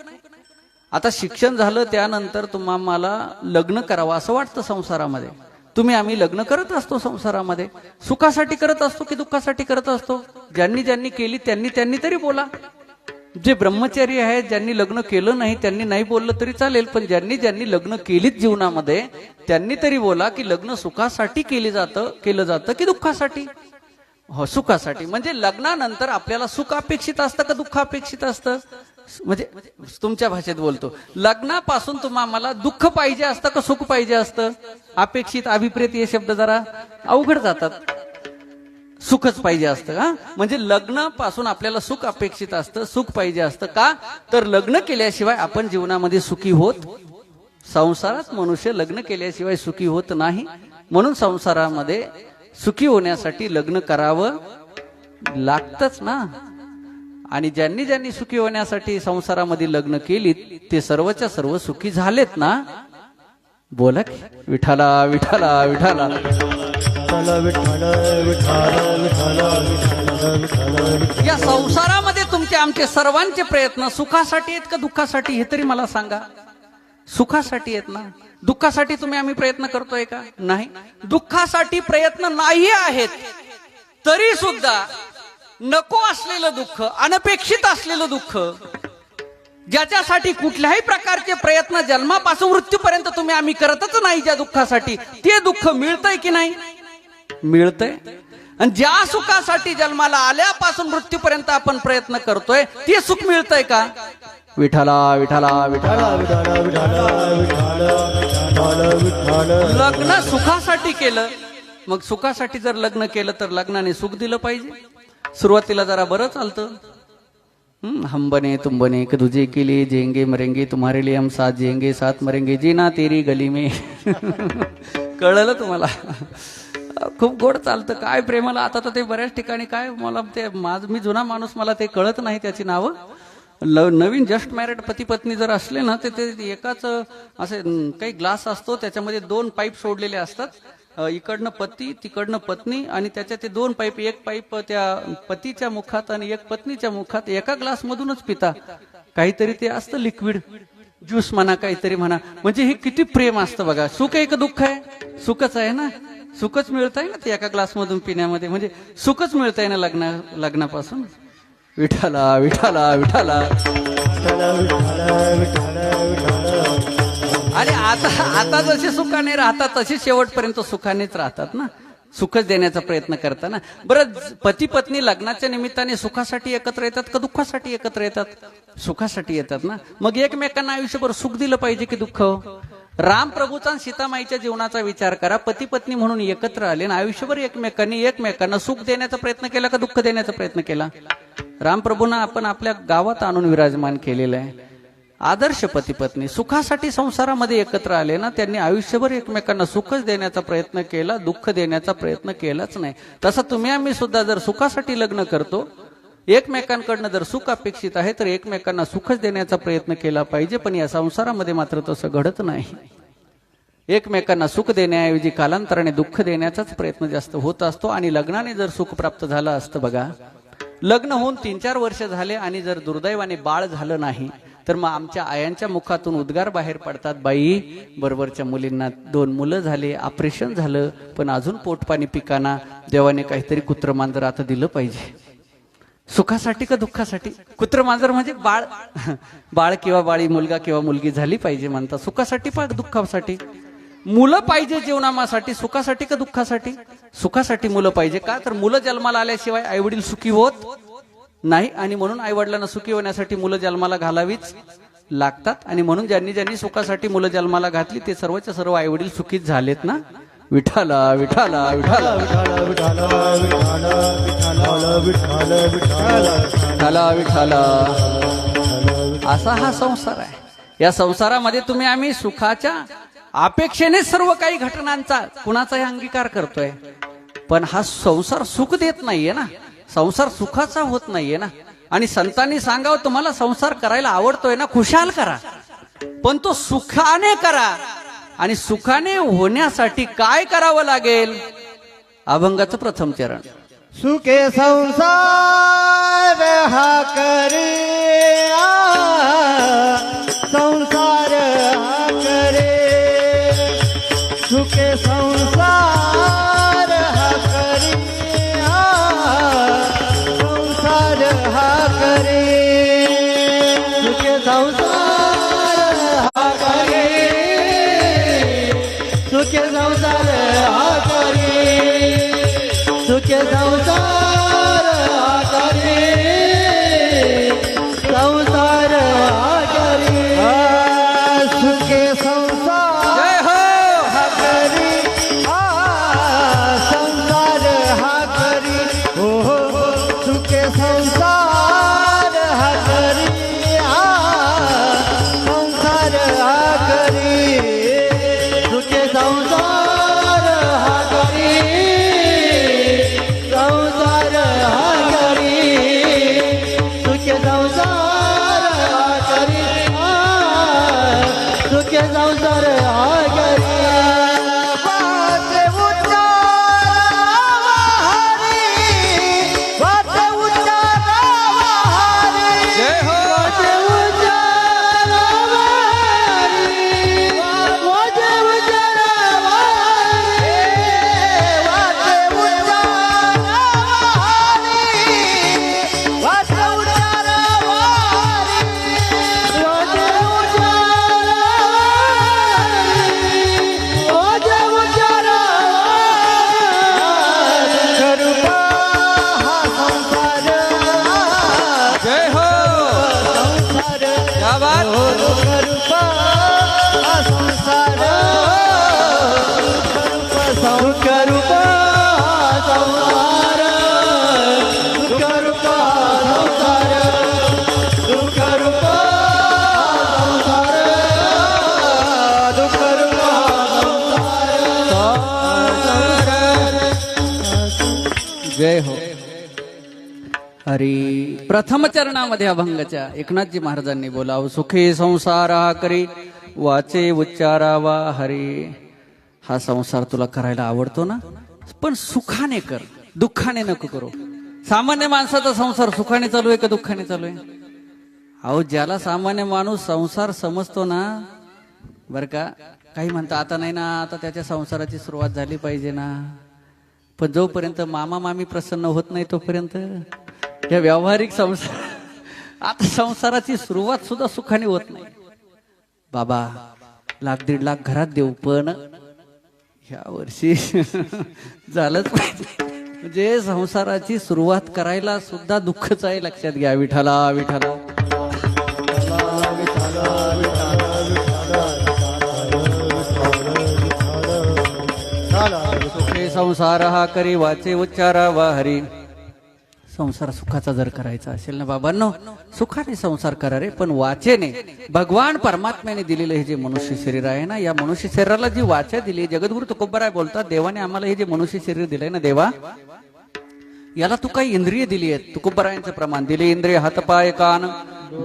आता शिक्षण झालं त्यानंतर तुम्हाला लग्न करावं असं वाटतं संसारामध्ये. तुम्ही आम्ही लग्न करत असतो संसारामध्ये, सुखासाठी करत असतो की दुःखासाठी करत असतो? ज्यांनी ज्यांनी केली त्यांनी त्यांनी तरी बोला. जे ब्रह्मचारी आहेत ज्यांनी लग्न केलं नाही त्यांनी नाही बोललं तरी चालेल, पण ज्यांनी ज्यांनी लग्न केलीच जीवनामध्ये त्यांनी तरी बोला की लग्न सुखासाठी केलं जातं की दुःखासाठी? हो, सुखासाठी. म्हणजे लग्नानंतर आपल्याला सुख अपेक्षित असतं का दुःख अपेक्षित असतं? म्हणजे तुमच्या भाषेत बोलतो, लग्नापासून तुम्हाला दुःख पाहिजे असतं का सुख पाहिजे असतं? अपेक्षित अभिप्रेत हे शब्द जरा अवघड जातात. सुखच पाहिजे असतं का? म्हणजे लग्नापासून आपल्याला सुख अपेक्षित असतं, सुख पाहिजे असतं का? तर लग्न केल्याशिवाय आपण जीवनामध्ये सुखी होत, संसारात मनुष्य लग्न केल्याशिवाय सुखी होत नाही. म्हणून संसारामध्ये सुखी होण्यासाठी लग्न करावं लागतच ना. आणि ज्यांनी ज्यांनी सुखी होण्यासाठी संसारामध्ये लग्न केलीत ते सर्वच्या सर्व सुखी झालेत ना. बोला की विठाला विठाला विठाला. या संसारामध्ये तुमचे आमचे सर्वांचे प्रयत्न सुखासाठी आहेत का दुःखासाठी हे तरी मला सांगा. सुखासाठी आहेत ना. दुःखासाठी तुम्ही आम्ही प्रयत्न करतोय का? नाही. दुःखासाठी प्रयत्न नाही आहेत तरी सुद्धा नको असलेलं दुःख, अनपेक्षित असलेलं दुःख, ज्याच्यासाठी कुठल्याही प्रकारचे प्रयत्न जन्मापासून मृत्यूपर्यंत तुम्ही आम्ही करतच नाही, ज्या दुःखासाठी, ते दुःख मिळतंय की नाही? मिळतंय. आणि ज्या सुखासाठी जन्माला आल्यापासून मृत्यूपर्यंत आपण प्रयत्न करतोय ते सुख मिळतंय का? विठाला विठाला विठाला. लग्न सुखासाठी केलं, मग सुखासाठी जर लग्न केलं तर लग्नाने सुख दिलं पाहिजे. सुरुवातीला जरा बरं चालतं. हम बने तुम बने एक दूजे के लिए जिएंगे मरेंगे तुम्हारे लिए हम साथ जिएंगे साथ मरेंगे जीना तेरी गली में. कळलं तुम्हाला? खूप गोड चालतं काय प्रेमाला. आता तर ते बऱ्याच ठिकाणी काय मला ते मी जुना माणूस, मला ते कळत नाही त्याची नावं. नवीन जस्ट मॅरिड पती पत्नी जर असले ना ते एकाच असे काही ग्लास असतो, त्याच्यामध्ये 2 पाईप सोडलेले असतात. इकडनं पती तिकडनं पत्नी, आणि त्याच्या ते 2 पाईप, एक पाईप त्या पतीच्या मुखात आणि एक पत्नीच्या मुखात, एका ग्लास मधूनच पिता. काहीतरी ते असतं लिक्विड, ज्यूस म्हणा काहीतरी म्हणा. म्हणजे हे किती प्रेम असतं बघा. सुख आहे का दुःख आहे? सुखच आहे ना. सुखच मिळत आहे ना ते एका ग्लास मधून पिण्यामध्ये. म्हणजे सुखच मिळत आहे ना लग्नापासून. विठाला विठाला विठाला. आणि आता जसे सुखाने राहतात तसे शेवटपर्यंत सुखानेच राहतात ना. सुखच देण्याचा प्रयत्न करताना. बरं, पती पत्नी लग्नाच्या निमित्ताने सुखासाठी एकत्र येतात का दुःखासाठी एकत्र येतात? सुखासाठी येतात ना. मग एकमेकांना आयुष्यभर सुख दिलं पाहिजे की दुःख? राम प्रभूचा आणि सीतामाईच्या जीवनाचा विचार करा. पती पत्नी म्हणून एकत्र आले आणि आयुष्यभर एकमेकांना सुख देण्याचा प्रयत्न केला का दुःख देण्याचा प्रयत्न केला? रामप्रभूंना आपण आपल्या गावात आणून विराजमान केलेलं आहे. आदर्श पती पत्नी सुखासाठी संसारामध्ये एकत्र आले ना, त्यांनी आयुष्यभर एकमेकांना सुखच देण्याचा प्रयत्न केला, दुःख देण्याचा प्रयत्न केलाच नाही. तसं तुम्ही आम्ही सुद्धा जर सुखासाठी लग्न करतो, एकमेकांकडनं जर सुख अपेक्षित आहे तर एकमेकांना सुखच देण्याचा प्रयत्न केला पाहिजे. पण या संसारामध्ये मात्र तसं घडत नाही. एकमेकांना सुख देण्याऐवजी कालांतराने दुःख देण्याचाच प्रयत्न जास्त होत असतो. आणि लग्नाने जर सुख प्राप्त झालं असतं बघा, लग्न होऊन 3-4 वर्ष झाले आणि जर दुर्दैवाने बाळ झालं नाही तर मग आमच्या आयांच्या मुखातून उद्गार बाहेर पडतात, बाई बरोबरच्या मुलींना 2 मुलं झाले, ऑपरेशन झालं, पण अजून पोटपाणी पिकाना, देवाने काहीतरी कुत्र मांजर आता दिलं पाहिजे. सुखासाठी का दुःखासाठी? कुत्र मांजर म्हणजे बाळ किंवा बाळी, मुलगा किंवा मुलगी झाली पाहिजे म्हणतात. सुखासाठी का दुःखासाठी? मुलं पाहिजे जीवनामासाठी. सुखासाठी का दुःखासाठी? सुखासाठी मुलं पाहिजे. का तर मुलं जन्माला आल्याशिवाय आई वडील सुखी होत नाही, आणि म्हणून आई वडिलांना सुखी होण्यासाठी मुलं जन्माला घालावीच लागतात. आणि म्हणून ज्यांनी सुखासाठी मुलं जन्माला घातली ते सर्वच्या सर्व आई वडील सुखीच झालेत ना. विठाला विठाला विठाला विठाला विठाला. असा हा संसार आहे. या संसारामध्ये तुम्ही आम्ही सुखाच्या अपेक्षेने सर्व काही घटनांचा कुणाचाही अंगीकार करतोय, पण हा संसार सुख देत नाहीये ना. संसार सुखाचा होत नाहीये ना. आणि संतांनी सांगावं, तुम्हाला संसार करायला आवडतोय ना, खुशाल करा, पण तो सुखाने करा. आणि सुखाने होण्यासाठी काय करावं लागेल? अभंगाचं प्रथम चरण. सुखे संसार हा करे, संसार हा करे. सुखे संसार हा करे, संसार हा करे. सुखे संसार हा करे, सुखे संसार हा करे. सुखे संसार हा करे, संसार हा करे. सुखे संसार जय हो. हा करे, संसार हा करे. हो सुखे संसार हा करे, संसार हा करे. सुखे संसार हा करे, संसार हा करे. सुखे संसार हा करे, सुखे संसार हा करे. वाचे उच्चार हरी, वाचे उच्चार हरी. जय हो. वाचे उच्चार हरी, वाचे उच्चार हरी. वाचे उच्चार हरी, वाचे उच्चार हरी. वाचे उच्चार हरी, वाचे उच्चार हरी. करुणा हा संसार, जय हो. संसार क्या बात. करुणा हा संसार. करुणा हा संसार, करुणा हा संसार. करुणा हा संसार, करुणा हा संसार. जय हो. हरी. प्रथम चरणामध्ये अभंगाच्या एकनाथजी महाराजांनी बोलाव सुखी संसारा करी वाचे उच्चारावा हरी. हा संसार तुला करायला आवडतो ना, पण सुखाने कर, दुःखाने नको करू. सामान्य माणसाचा संसार सुखाने चालू आहे का दुःखाने चालू आहे? अहो, ज्याला सामान्य माणूस संसार समजतो ना, बर का, काही म्हणता आता नाही ना, आता त्याच्या संसाराची सुरुवात झाली पाहिजे ना, पण जोपर्यंत मामा मामी प्रसन्न होत नाही तोपर्यंत या व्यावहारिक संसार, आता संसाराची सुरुवात सुद्धा सुखाने होत नाही. बाबा 1,00,000-1,50,000 घरात देऊ, पण ह्या वर्षी झालंच पाहिजे. म्हणजे संसाराची सुरुवात करायला सुद्धा दुःखच आहे, लक्षात घ्या. विठाला विठाला सुखे संसार हा करी वाचे उच्चारावा हरी. संसार सुखाचा जर करायचा असेल ना बाबांनो, सुखाने संसार करा रे, पण वाचेने. भगवान परमात्म्याने दिलेलं हे जे मनुष्य शरीर आहे ना, या मनुष्य शरीराला जी वाचा दिली, जगद्गुरु तुकोबराय बोलतात, देवाने आम्हाला हे जे मनुष्य शरीर दिलंय ना, देवा याला तू काही इंद्रिय दिली आहेत. तुकोबरायांचं प्रमाण दिले, इंद्रिय हातपाय कान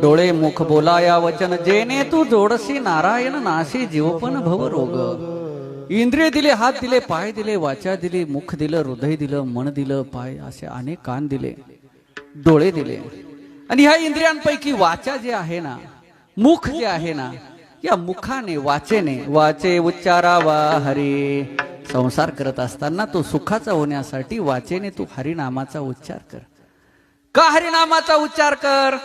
डोळे मुख बोलाया वचन, जेने तू जोडसी नारायण नाशी जीवपन भव रोग. इंद्रिय दिले, हात दिले, पाय दिले, वाचा दिली, मुख दिलं, हृदय दिलं, मन दिलं, पाय असे अनेक कान दिले, डोळे दिले. आणि ह्या इंद्रियांपैकी वाचा जे आहे ना, मुख जे आहे ना, या मुखाने वाचेने वाचे उच्चारावा हरी. संसार करत असताना तो सुखाचा होण्यासाठी वाचेने तू हरिनामाचा उच्चार कर. का हरिनामाचा उच्चार कर?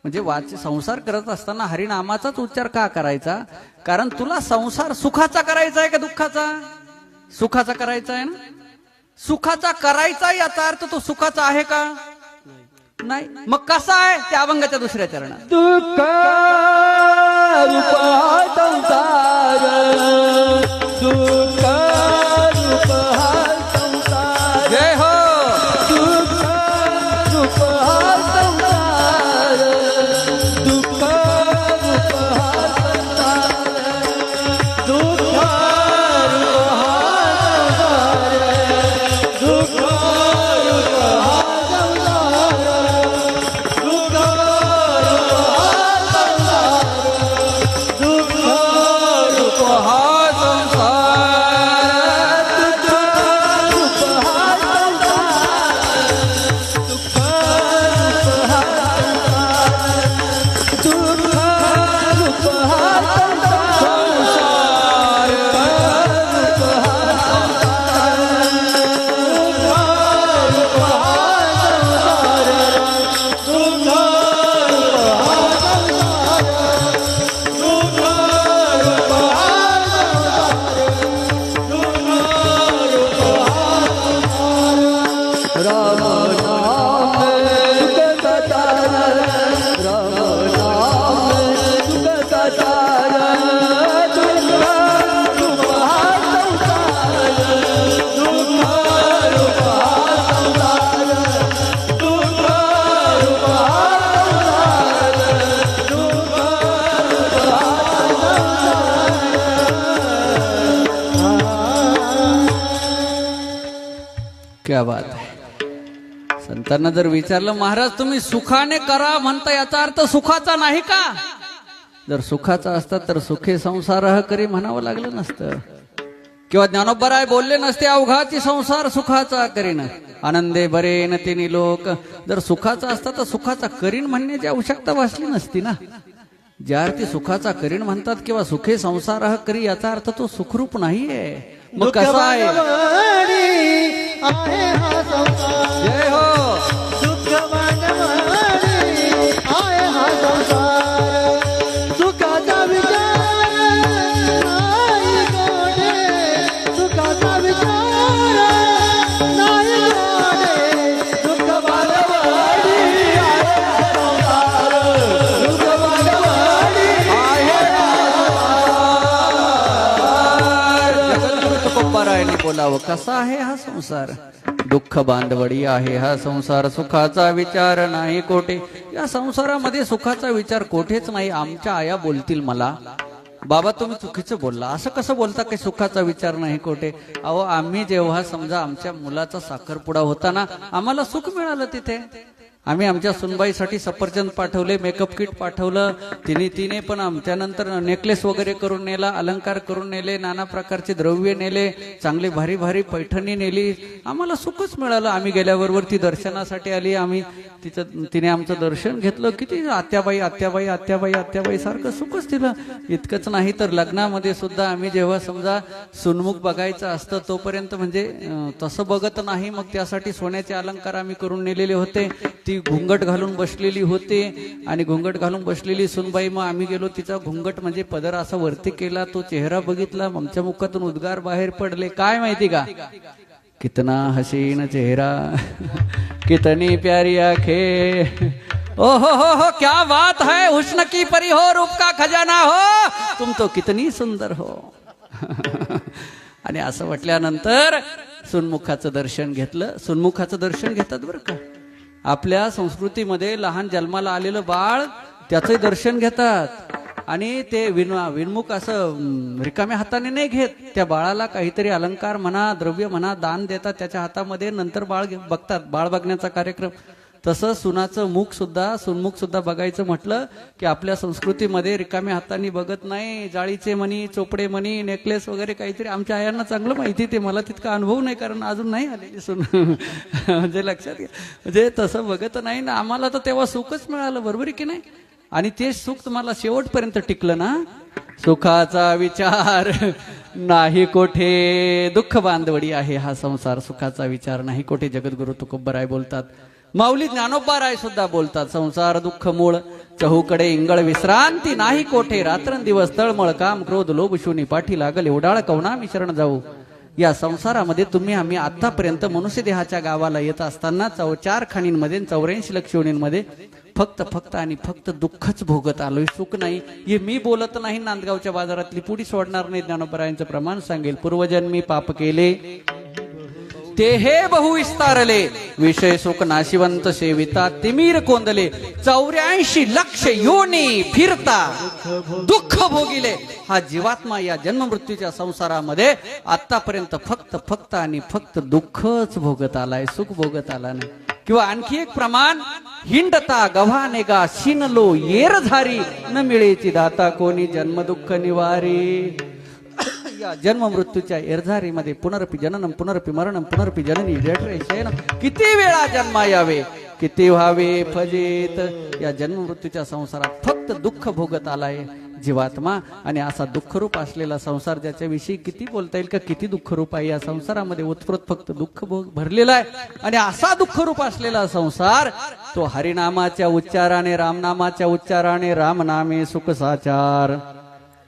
म्हणजे संसार करत असताना हरिनामाचाच उच्चार का करायचा? कारण तुला संसार सुखाचा करायचा आहे का दुःखाचा? सुखाचा करायचा आहे ना. सुखाचा करायचा याचा अर्थ तो सुखाचा आहे का? नाही. मग कसा आहे? त्या अभंगाच्या दुसऱ्या चरणात दुःख रूप हा संसार, दुःख रूप हा संसार. जय हो. दुःख रूप हा संसार, दुःख रूप हा संसार, दुःख रूप हा संसार, दुःख रूप हा संसार, दुःख रूप हा संसार, दुःख रूप हा संसार, दुःख रूप हा संसार, दुःख रूप राम नाम सुख सतार, राम नाम सुख सतार, दुःख रूप हा संसार, दुःख रूप हा संसार, दुःख रूप हा संसार, दुःख रूप हा संसार. क्या बात आहे. संतांना जर विचारलं, महाराज तुम्ही सुखाने करा म्हणता, याचा अर्थ सुखाचा नाही का? जर सुखाचा असता तर सुखे संसार करी म्हणावं लागलं नसतं, किंवा ज्ञानोबराय बोलले नसते, अवघाची संसार सुखाचा करीन आनंदे बरेन तिनी लोक. जर सुखाचा असता तर सुखाचा करीन म्हणण्याची आवश्यकता भासली नसती ना. ज्या अर्थी सुखाचा करीन म्हणतात किंवा सुखे संसार करी, याचा अर्थ तो सुखरूप नाहीये. मग कसा आहे? आहे हा संसार. जय हो. दुःख मानवाने आहे हा संसार, सुखाचा विचार नाही कोणे, सुखाचा विचार नाही कोणे, दुःख मानवाने आहे हा संसार, दुःख मानवाने आहे जगद्गुरु तुकोबरायांनी बोलावं, कसा आहे हा संसार? दुःख बांधवडी आहे हा संसार, सुखाचा विचार नाही कोठे. या संसारामध्ये सुखाचा विचार कोठेच नाही. आमच्या आया बोलतील मला, बाबा तुम्ही चुकीचं बोलला, असं कसं बोलता काही सुखाचा विचार नाही कोठे. अहो आम्ही जेव्हा समजा आमच्या मुलाचा साखरपुडा होता ना, आम्हाला सुख मिळालं तिथे. आम्ही आमच्या सुनबाईसाठी सफरचंद पाठवले, मेकअप किट पाठवलं, तिने पण त्यानंतर नेकलेस वगैरे करून नेला, अलंकार करून नेले, नाना प्रकारचे द्रव्य नेले, चांगले भारी भारी पैठणी नेली. आम्हाला सुखच मिळालं. आम्ही गेल्याबरोबर ती दर्शनासाठी आली, आम्ही तिने आमचं दर्शन घेतलं. किती आत्याबाई आत्याबाई आत्याबाई आत्याबाई सारखं सुखच दिलं. इतकंच नाही तर लग्नामध्ये सुद्धा आम्ही जेव्हा समजा सुनमुख बघायचं असतं तोपर्यंत म्हणजे तसं बघत नाही, मग त्यासाठी सोन्याचे अलंकार आम्ही करून नेलेले होते. ती घुंगट घालून बसलेली होती आणि घुंगट घालून बसलेली सुनबाई, मग आम्ही गेलो, तिचा घुंगट म्हणजे पदर असा वरती केला, तो चेहरा बघितला, आमच्या मुखातून उद्गार बाहेर पडले. काय माहिती का, कितना हसीन चेहरा कितनी प्यारी आंखें, ओ हो क्या बात है, हुस्न की परी हो, रूप का खजाना हो, तुम तो कितनी सुंदर हो. आणि असं म्हटल्यानंतर सुनमुखाचं दर्शन घेतलं. सुनमुखाचं दर्शन घेतात बरं का. आपल्या संस्कृतीमध्ये लहान जन्माला आलेलं बाळ त्याचंही दर्शन घेतात आणि ते विनमुख असं रिकाम्या हाताने नाही घेत. त्या बाळाला काहीतरी अलंकार म्हणा, द्रव्य म्हणा, दान देतात त्याच्या हातामध्ये, नंतर बाळ बघतात, बाळ बघण्याचा कार्यक्रम. तसं सुनाचं सुनमुख सुद्धा बघायचं म्हटलं की आपल्या संस्कृतीमध्ये रिकाम्या हाताने बघत नाही. जाळीचे मणी, चोपडे मणी, नेकलेस वगैरे काहीतरी. आमच्या आयांना चांगलं माहिती, ते मला तितका अनुभव नाही कारण अजून नाही आले सून. म्हणजे लक्षात घ्या, म्हणजे तसं बघत नाही ना. आम्हाला तर तेव्हा सुखच मिळालं, बरोबर आहे की नाही. आणि ते सुख तुम्हाला शेवटपर्यंत टिकलं ना. सुखाचा विचार नाही कोठे, दुःख बांधवडी आहे हा संसार. सुखाचा विचार नाही कोठे. जगद्गुरु तुकोबराय बोलतात, माऊली ज्ञानोबाराय सुद्धा बोलतात, संसार दुःख मूळ, चहूकडे इंगळ विश्रांती नाही कोठे, रात्रंदिवस तळमळ काम क्रोध लोभ शूनी, पाठी लागल उडाळ कवना मी शरण जाऊ. या संसारामध्ये आम्ही आतापर्यंत मनुष्य देहाच्या गावाला येत असताना 4 खाणींमध्ये 84 लक्ष योनींमध्ये फक्त आणि फक्त दुःखच भोगत आलोय, सुख नाही. हे मी बोलत नाही, नांदगावच्या बाजारातली पुढी सोडणार नाही. ज्ञानोबरायांचं प्रमाण सांगेल, पूर्वजन्मी पाप केले ते हे बहु विस्तारले, विषय सुख नाशिवंत सेविता तिमीर कोंदले, 84 लक्ष योनी फिरता दुःख भोगिले. हा जीवात्मा या जन्म मृत्यूच्या संसारामध्ये आतापर्यंत फक्त आणि फक्त दुःखच भोगत आलाय, सुख भोगत आला नाही. किंवा आणखी एक प्रमाण, हिंडता गव्हाने गा शिनलो येर झारी, न मिळेची दाता कोणी जन्म दुःख निवारी. या जन्म मृत्यूच्या एरझारीमध्ये पुनरपी जननम पुनरपी मरणम पुनरपी जननी शयनम, किती वेळा जन्मा यावे, किती व्हावे फजित. या जन्म मृत्यूच्या संसारात फक्त दुःख भोगत आलाय जीवात्मा. आणि असा दुःखरूप असलेला संसार, ज्याच्याविषयी किती बोलता येईल का, किती दुःखरूप आहे. या संसारामध्ये उत्स्फूर्त फक्त दुःख भरलेला आहे. आणि असा दुःखरूप असलेला संसार, तो हरिनामाच्या उच्चाराने, रामनामाच्या उच्चाराने, रामनामे सुख साचार,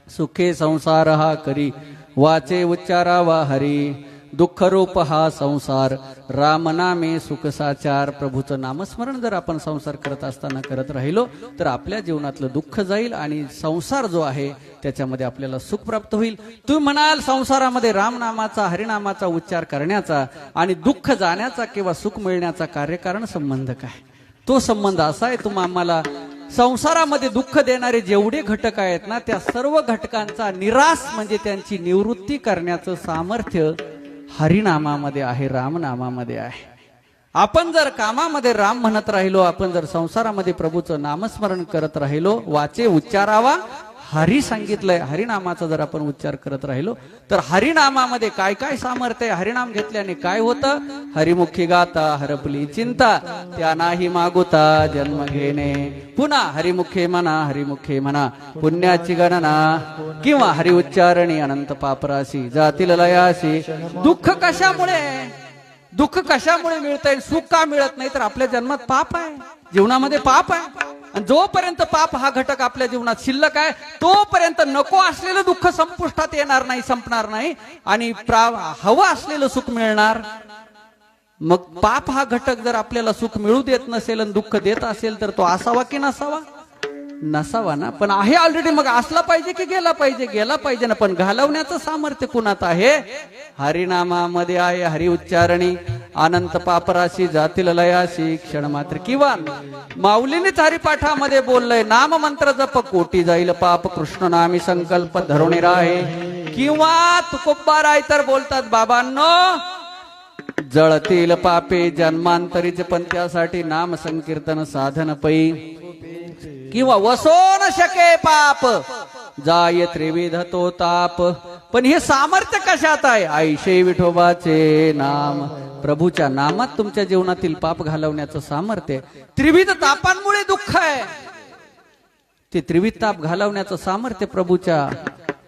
सुखे संसार हा करी, वाचे उच्चारावा हरी, दुःख रूप हा संसार, रामनामे सुख साचार. प्रभूचं नामस्मरण जर आपण संसार करत असताना करत राहिलो तर आपल्या जीवनातलं दुःख जाईल आणि संसार जो आहे त्याच्यामध्ये आपल्याला सुख प्राप्त होईल. तुम्ही म्हणाल संसारामध्ये रामनामाचा, हरिनामाचा उच्चार करण्याचा आणि दुःख जाण्याचा किंवा सुख मिळण्याचा कार्यकारण संबंध काय? तो संबंध असा आहे, आम्हाला संसारामध्ये दुःख देणारे जेवढे घटक आहेत ना, त्या सर्व घटकांचा निराश म्हणजे त्यांची निवृत्ती करण्याचं सामर्थ्य हरिनामामध्ये आहे, रामनामामध्ये आहे. आपण जर कामामध्ये राम म्हणत राहिलो, आपण जर संसारामध्ये प्रभूचं नामस्मरण करत राहिलो, वाचे उच्चारावा हरी सांगितलंय, हरिनामाचा जर आपण उच्चार करत राहिलो तर हरिनामामध्ये काय काय सामर्थ्य आहे. हरिनाम घेतल्याने काय होतं? हरिमुखी गाता हरपली चिंता, त्या नाही मागुता जन्म घेणे. पुन्हा हरिमुखे म्हणा पुण्याची गणना, किंवा हरि उच्चारणी अनंत पापराशी जातील लयाशी. दुःख कशामुळे मिळतंय? सुख का मिळत नाही? तर आपल्या जन्मात पाप आहे, जीवनामध्ये पाप आहे. आणि जोपर्यंत पाप हा घटक आपल्या जीवनात शिल्लक आहे तोपर्यंत नको असलेलं दुःख संपुष्टात येणार नाही, संपणार नाही, आणि हवं असलेलं सुख मिळणार. मग पाप हा घटक जर आपल्याला सुख मिळू देत नसेल आणि दुःख देत असेल तर तो असावा की नसावा? नसावा ना. पण आहे ऑलरेडी, मग असला पाहिजे की गेला पाहिजे ना. पण घालवण्याचं सामर्थ्य कुणात आहे? हरिनामामध्ये आहे, हरि उच्चारणी अनंत पापराशी जातील लयाशी क्षण मात्र किंवा माऊलीनेच हरिपाठामध्ये बोललंय नाम मंत्र जप कोटी जाईल पाप कृष्ण नामी संकल्प धरुणी राहे. किंवा तुकोबाराय तर बोलतात बाबांनो जळतील पापे जन्मांतरीच पण त्यासाठी नाम संकीर्तन साधन पै. किंवा वसो न शके पाप जाय त्रिविध तो ताप. पण हे सामर्थ्य कशात आहे? आईशे विठोबाचे नाम. प्रभूच्या नामात तुमच्या जीवनातील पाप घालवण्याचं सामर्थ्य. त्रिविध तापांमुळे दुःख आहे, ते त्रिविध ताप घालवण्याचं सामर्थ्य प्रभूच्या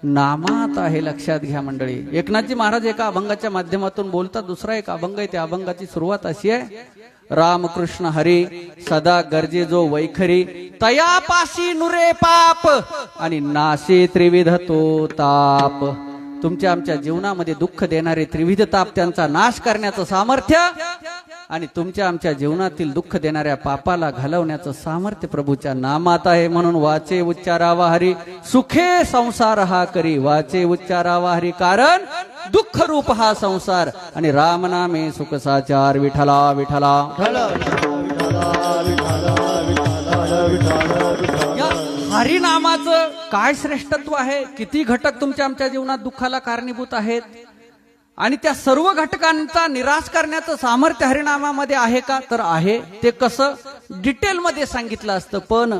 नामात आहे. लक्षात घ्या मंडळी. एकनाथजी महाराज एका अभंगाच्या माध्यमातून बोलतात. दुसरा एक अभंग आहे, त्या अभंगाची सुरुवात अशी आहे, रामकृष्ण हरी सदा गरजे जो वैखरी तयापाशी नुरे पाप आणि नाशे त्रिविध तो ताप. तुमच्या आमच्या जीवनामध्ये दुःख देणारे त्रिविध ताप त्यांचा नाश करण्याचं सामर्थ्य आणि तुमच्या आमच्या जीवनातील दुःख देणाऱ्या पापाला घालवण्याचं सामर्थ्य प्रभूच्या नामात आहे. म्हणून वाचे उच्चारावा हरी सुखे संसार हा करी. वाचे उच्चारावा हरी कारण दुःख रूप हा संसार आणि रामनामे सुख साचार. विठला विठला. या हरिनामाचं काय श्रेष्ठत्व आहे, किती घटक तुमच्या आमच्या जीवनात दुःखाला कारणीभूत आहेत आणि त्या सर्व घटकांचा निराश करण्याचं सामर्थ्य हरिनामामध्ये आहे का? तर आहे. ते कसं डिटेलमध्ये सांगितलं असतं, पण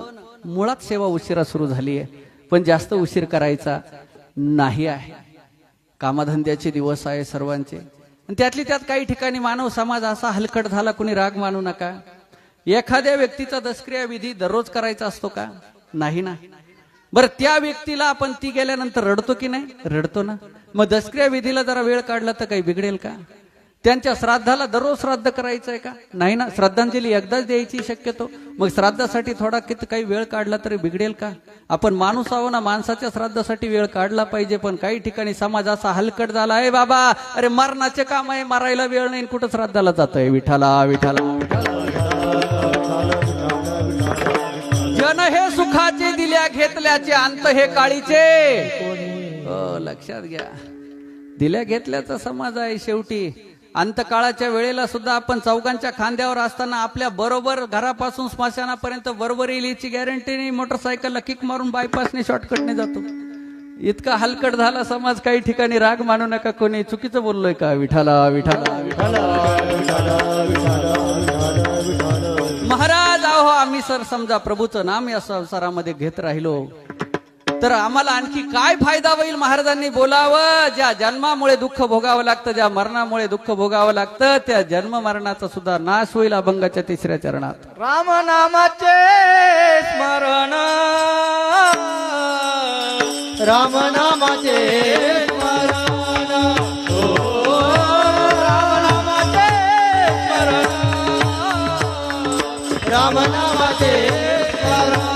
मुळात सेवा उशिरा सुरू झाली आहे, पण जास्त उशीर करायचा नाही आहे. कामधंद्याचे दिवस आहे सर्वांचे आणि त्यातली त्यात काही ठिकाणी मानव समाज असा हलकट झाला, कुणी राग मानू नका. एखाद्या व्यक्तीचा दशक्रिया विधी दररोज करायचा असतो का? नाही ना. बरं त्या व्यक्तीला आपण ती गेल्यानंतर रडतो की नाही? रडतो ना. मग दशक्रिया विधीला जरा वेळ काढला तर काही बिघडेल का? त्यांच्या श्राद्धाला दररोज श्राद्ध करायचंय का? नाही ना. श्रद्धांजली एकदाच द्यायची शक्यतो. मग श्राद्धासाठी थोडा काही वेळ काढला तरी बिघडेल का? आपण माणूस आहो ना, माणसाच्या श्राद्धासाठी वेळ काढला पाहिजे. पण काही ठिकाणी समाज असा हलकट झाला आहे, बाबा अरे मरणाचे काम आहे, मरायला वेळ नाही, कुठं श्राद्धाला जातोय. विठाला विठाला. जन हे सुखाचे दिल्या घेतल्याचे अंत हे काळीचे. लक्षात घ्या, दिल्या घेतल्याचा समाज आहे. शेवटी अंतकाळाच्या वेळेला सुद्धा आपण चौघांच्या खांद्यावर असताना आपल्या बरोबर घरापासून स्मशानापर्यंत बरोबर येईल याची गॅरंटी नाही. मोटरसायकलला किक मारून बायपासने शॉर्टकटने जातो. इतका हलकट झाला समाज. काही ठिकाणी राग मानू नका, कोणी चुकीचं बोललोय का? विठाला विठाला विठाला. महाराज आहो आम्ही सर समजा प्रभूचं नाम या संसारामध्ये घेत राहिलो तर आम्हाला आणखी काय फायदा होईल? महाराजांनी बोलावं, ज्या जन्मामुळे दुःख भोगावं लागतं, ज्या मरणामुळे दुःख भोगावं लागतं, त्या जन्म मरणाचा सुद्धा नाश होईल. अभंगाच्या 3ऱ्या चरणात राम नामाचे स्मरण, राम नामाचे स्मरण, राम नामाचे स्मरण, राम नामाचे स्मरण,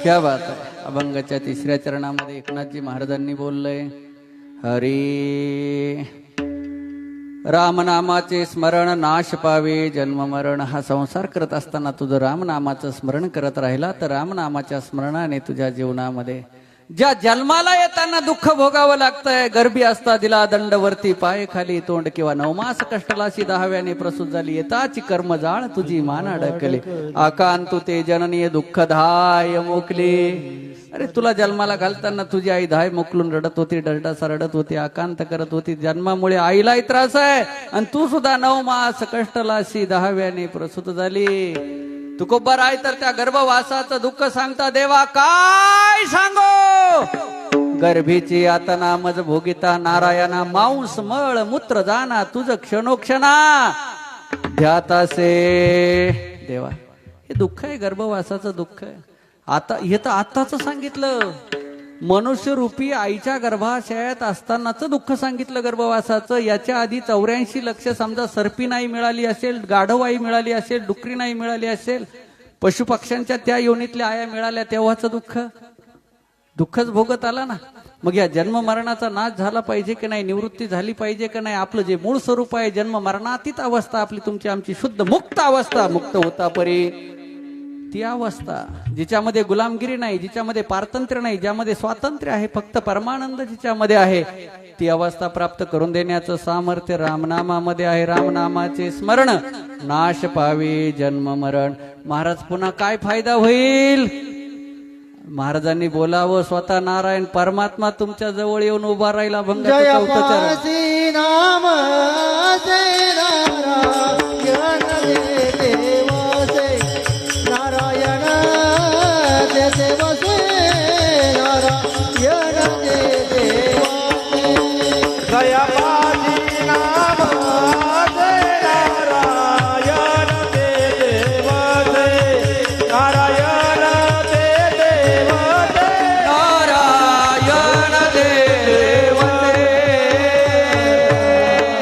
क्या बात आहे. अभंगाच्या 3ऱ्या चरणामध्ये एकनाथजी महाराजांनी बोललंय, हरी रामनामाचे स्मरण नाश पावे जन्म मरण. हा संसार करत असताना तुझं रामनामाचं स्मरण करत राहिला तर रामनामाच्या स्मरणाने तुझ्या जीवनामध्ये ज्या जन्माला येताना दुःख भोगावं लागतंय, गर्भी असता दिला दंडवरती पाय खाली तोंड किंवा 9 मास कष्टलाशी 10व्याने प्रसूत झाली, येताची कर्मजाळ तुझी मान अडकले, आकांतु ते जननीय दुःखदाय मोकले. अरे तुला जन्माला घालताना तुझी आई धाय मोकलून रडत होती, डरडासा रडत होती, आकांत करत होती. जन्मामुळे आईलाही त्रास आहे आणि तू सुद्धा 9 मास कष्टलाशी 10व्याने प्रसूत झाली. तुकोबर आहे तर त्या गर्भवासाचं दुःख सांगता देवा काय सांगो. गर्भीची यातना मज भोगिता नारायणा, मांस मळ मूत्र जाना तुझ क्षणोक्षणा ध्यातासे. देवा हे दुःख आहे, गर्भवासाचं दुःख आहे. आता हे तर आताच सांगितलं, मनुष्य रूपी आईच्या गर्भाशयात असतानाच दुःख सांगितलं गर्भवासाचं. याच्या आधी 84 लक्ष समजा सर्पी नाही मिळाली असेल, गाढव आई मिळाली असेल, डुकरी नाही मिळाली असेल, पशुपक्ष्यांच्या त्या योनीतल्या आया मिळाल्या, तेव्हाच दुःखच भोगत आला ना. मग या जन्म मरणाचा नाश झाला पाहिजे की नाही, निवृत्ती झाली पाहिजे की नाही. आपलं जे मूळ स्वरूप आहे जन्म मरणातीत अवस्था, आपली तुमची आमची शुद्ध मुक्त अवस्था, मुक्त होता परी ती अवस्था जिच्यामध्ये गुलामगिरी नाही, जिच्यामध्ये पारतंत्र्य नाही, ज्यामध्ये स्वातंत्र्य आहे, फक्त परमानंद जिच्यामध्ये आहे, ती अवस्था प्राप्त करून देण्याचं सामर्थ्य रामनामामध्ये आहे. रामनामाचे स्मरण नाश पावे जन्म मरण. महाराज पुन्हा काय फायदा होईल. महाराजांनी बोलावं, स्वतः नारायण परमात्मा तुमच्या जवळ येऊन उभा राहिला. अभंगाचा चौथा चरण. नाम से नारायण देवासे, नारायण देवासे, नारायण देवासे. जयपाली नाम से नारायण देवासे, नारायण देवासे, नारायण देवते.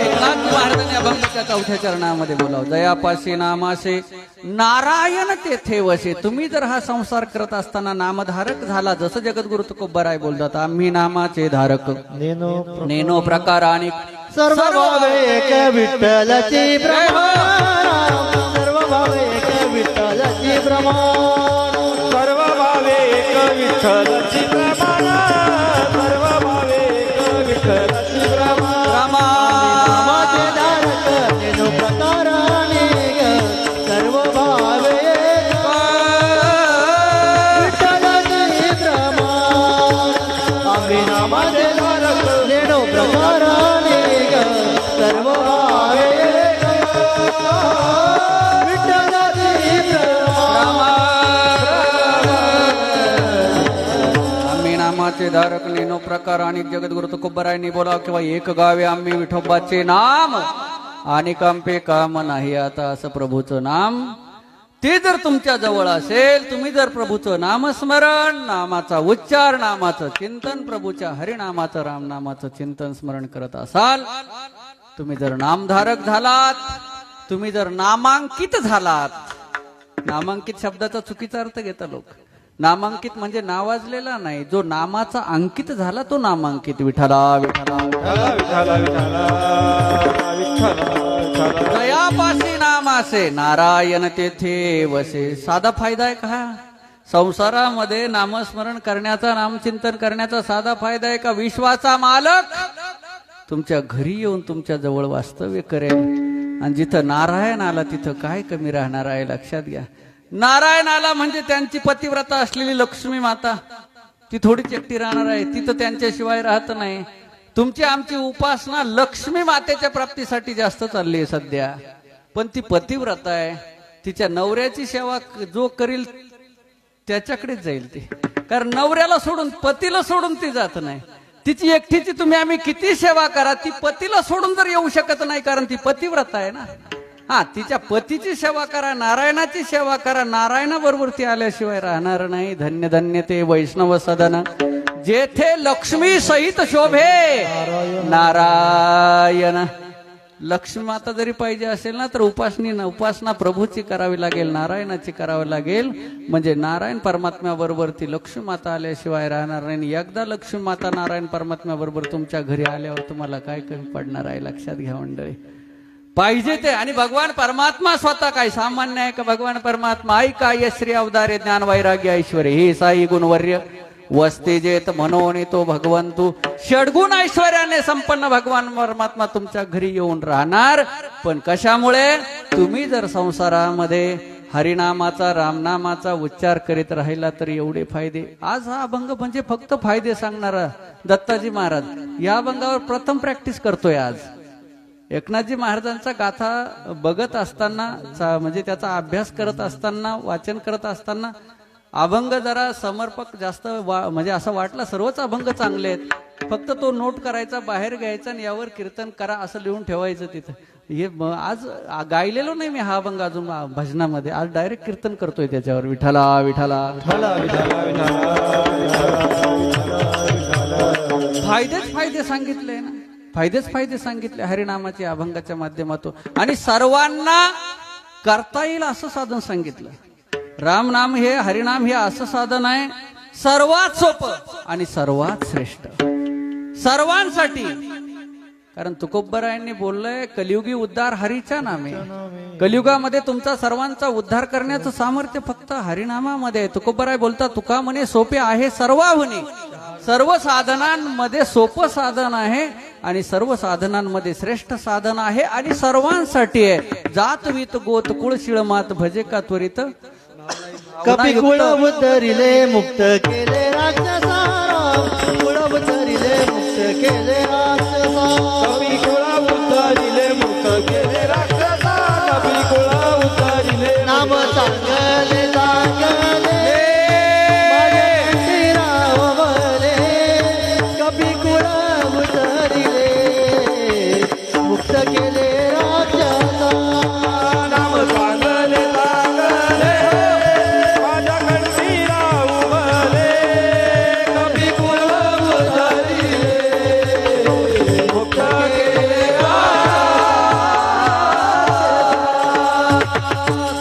एकनाथ महाराजांनी अभंगाच्या चौथ्या चरणामध्ये बोलाव, दयापाशी नामासे नारायण तेथे वसे. तुम्ही जर हा संसार करत असताना नामधारक झाला, जसं जगद्गुरु तुकोबराय बोलतात, आम्ही नामाचे धारक नेनो प्रकार आणि सर्व भावे एक विठ्ठलाची प्रमाण, सर्व भावे एक विठ्ठलाची प्रमाण, सर्व भावे एक विठ्ठलाची प्रमाण, सर्व भावे एक विठ्ठलाची प्रमाण. नामाचे धारक नेनो प्रकाराने सर्व भावे विठ्ठलाची प्रमाण. आम्ही नामाचे धारक नेनो प्रकाराने सर्व भावे विठ्ठलाची प्रमाण. आम्ही नामाचे धारक नेनो प्रकार आणि जगद्गुरु तुकोबरायांनी बोलाव, किंवा एक गावे आम्ही विठोबाचे नाम आणि कांपे काम नाही आता, असं प्रभूचं नाम ते जर तुमच्या जवळ असेल, तुम्ही जर प्रभूचं नामस्मरण, नामाचा उच्चार, नामाचं चिंतन, प्रभूच्या हरिनामाचं रामनामाचं चिंतन स्मरण करत असाल, तुम्ही जर नामधारक झालात, तुम्ही जर नामांकित झालात. नामांकित शब्दाचा चुकीचा अर्थ घेता लोक. नामांकित म्हणजे नावाजलेला नाही, जो नामाचा अंकित झाला तो नामांकित. विठ्ठला विठ्ठला दयापासी नामासे नारायण तेथे वसे. साधा फायदा आहे का संसारामध्ये नामस्मरण करण्याचा, नामचिंतन करण्याचा साधा फायदा आहे का. विश्वाचा मालक तुमच्या घरी येऊन तुमच्या जवळ वास्तव्य करेल. आणि जिथं नारायण आला तिथं काय कमी राहणार आहे, लक्षात घ्या. नारायण आला म्हणजे त्यांची पतिव्रता असलेली लक्ष्मी माता ती थोडीच एकटी राहणार आहे, तिथं त्यांच्याशिवाय राहत नाही. तुमची आमची उपासना लक्ष्मी मातेच्या प्राप्तीसाठी जास्त चालली आहे सध्या. पण ती पतिव्रता आहे, तिच्या नवऱ्याची सेवा जो करील त्याच्याकडेच जाईल ती. कारण नवऱ्याला सोडून, पतीला सोडून ती जात नाही. तिची एकटीची तुम्ही आम्ही किती सेवा करा, ती पतीला सोडून जर येऊ शकत नाही, कारण ती पतिव्रता आहे ना. हा, तिच्या पतीची सेवा करा, नारायणाची सेवा करा, नारायणाबरोबर ती आल्याशिवाय राहणार नाही. धन्य धन्य ते वैष्णव सदन जेथे लक्ष्मी सहित शोभे नारायण. लक्ष्मी माता जरी पाहिजे असेल ना, तर उपासना प्रभूची करावी लागेल, नारायणाची करावी लागेल. म्हणजे नारायण परमात्म्याबरोबर ती लक्ष्मी माता आल्याशिवाय राहणार नाही. एकदा लक्ष्मी माता नारायण परमात्म्याबरोबर तुमच्या घरी आल्यावर तुम्हाला काय कमी पडणार आहे, लक्षात घ्या मंडळी. पाहिजे ते. आणि भगवान परमात्मा स्वतः काय सामान्य आहे का. भगवान परमात्मा आई काय श्री अवतारे ज्ञान वैराग्य ऐश्वर्य हे साई गुणवर्य वस्ती जेत म्हणून तो भगवंतू षडगुण ऐश्वर्याने संपन्न भगवान परमात्मा तुमच्या घरी येऊन राहणार. पण कशामुळे? तुम्ही जर संसारामध्ये हरिनामाचा रामनामाचा उच्चार करीत राहिला तर एवढे फायदे. आज हा अभंग म्हणजे फक्त फायदे सांगणारा दत्ताजी महाराज या अभंगावर प्रथम प्रॅक्टिस करतोय. आज एकनाथजी महाराजांचा गाथा बघत असताना म्हणजे त्याचा अभ्यास करत असताना वाचन करत असताना अभंग जरा समर्पक जास्त म्हणजे असं वाटलं सर्वच अभंग चांगले आहेत, फक्त तो नोट करायचा बाहेर घ्यायचा आणि यावर कीर्तन करा असं लिहून ठेवायचं तिथं. हे आज गायलेलो नाही मी हा अभंग अजून भजनामध्ये, आज डायरेक्ट कीर्तन करतोय त्याच्यावर. विठ्ठला विठ्ठला फायदेच फायदे सांगितले ना, फायदेच फायदे सांगितले हरिनामाच्या अभंगाच्या माध्यमातून. आणि सर्वांना करता येईल असं साधन सांगितलं. रामनाम हे हरिनाम हे असं साधन आहे सर्वात सोपं आणि सर्वात श्रेष्ठ सर्वांसाठी. कारण तुकोबरायांनी बोललंय कलियुगी उद्धार हरीच्या नामे. कलियुगामध्ये तुमचा सर्वांचा उद्धार करण्याचं सामर्थ्य फक्त हरिनामामध्ये आहे. तुकोबराय बोलतात तुका म्हणे सोपे आहे सर्वाहुनी. सर्व साधनांमध्ये सोपं साधन आहे आणि सर्व साधनांमध्ये श्रेष्ठ साधन आहे आणि सर्वांसाठी आहे. जात वीत गोत कुळ शिळ मात भजे का त्वरित. कपी कुळ उतरिले मुक्त केले राक्षसा कुळ उतरिले मुक्त केले राक्षसा. कपी कुळा उतरिले मुक्त केले राक्षसा. कपी कुळा उतरिले नाम चांगले चांगले माझे कंठीराव मले. कपी कुळ उतरिले मुक्त केले राक्षसा. नाम चांगले चांगले माझ्या कंठीला उमले. कपी कुळा उतरिले मुक्त केले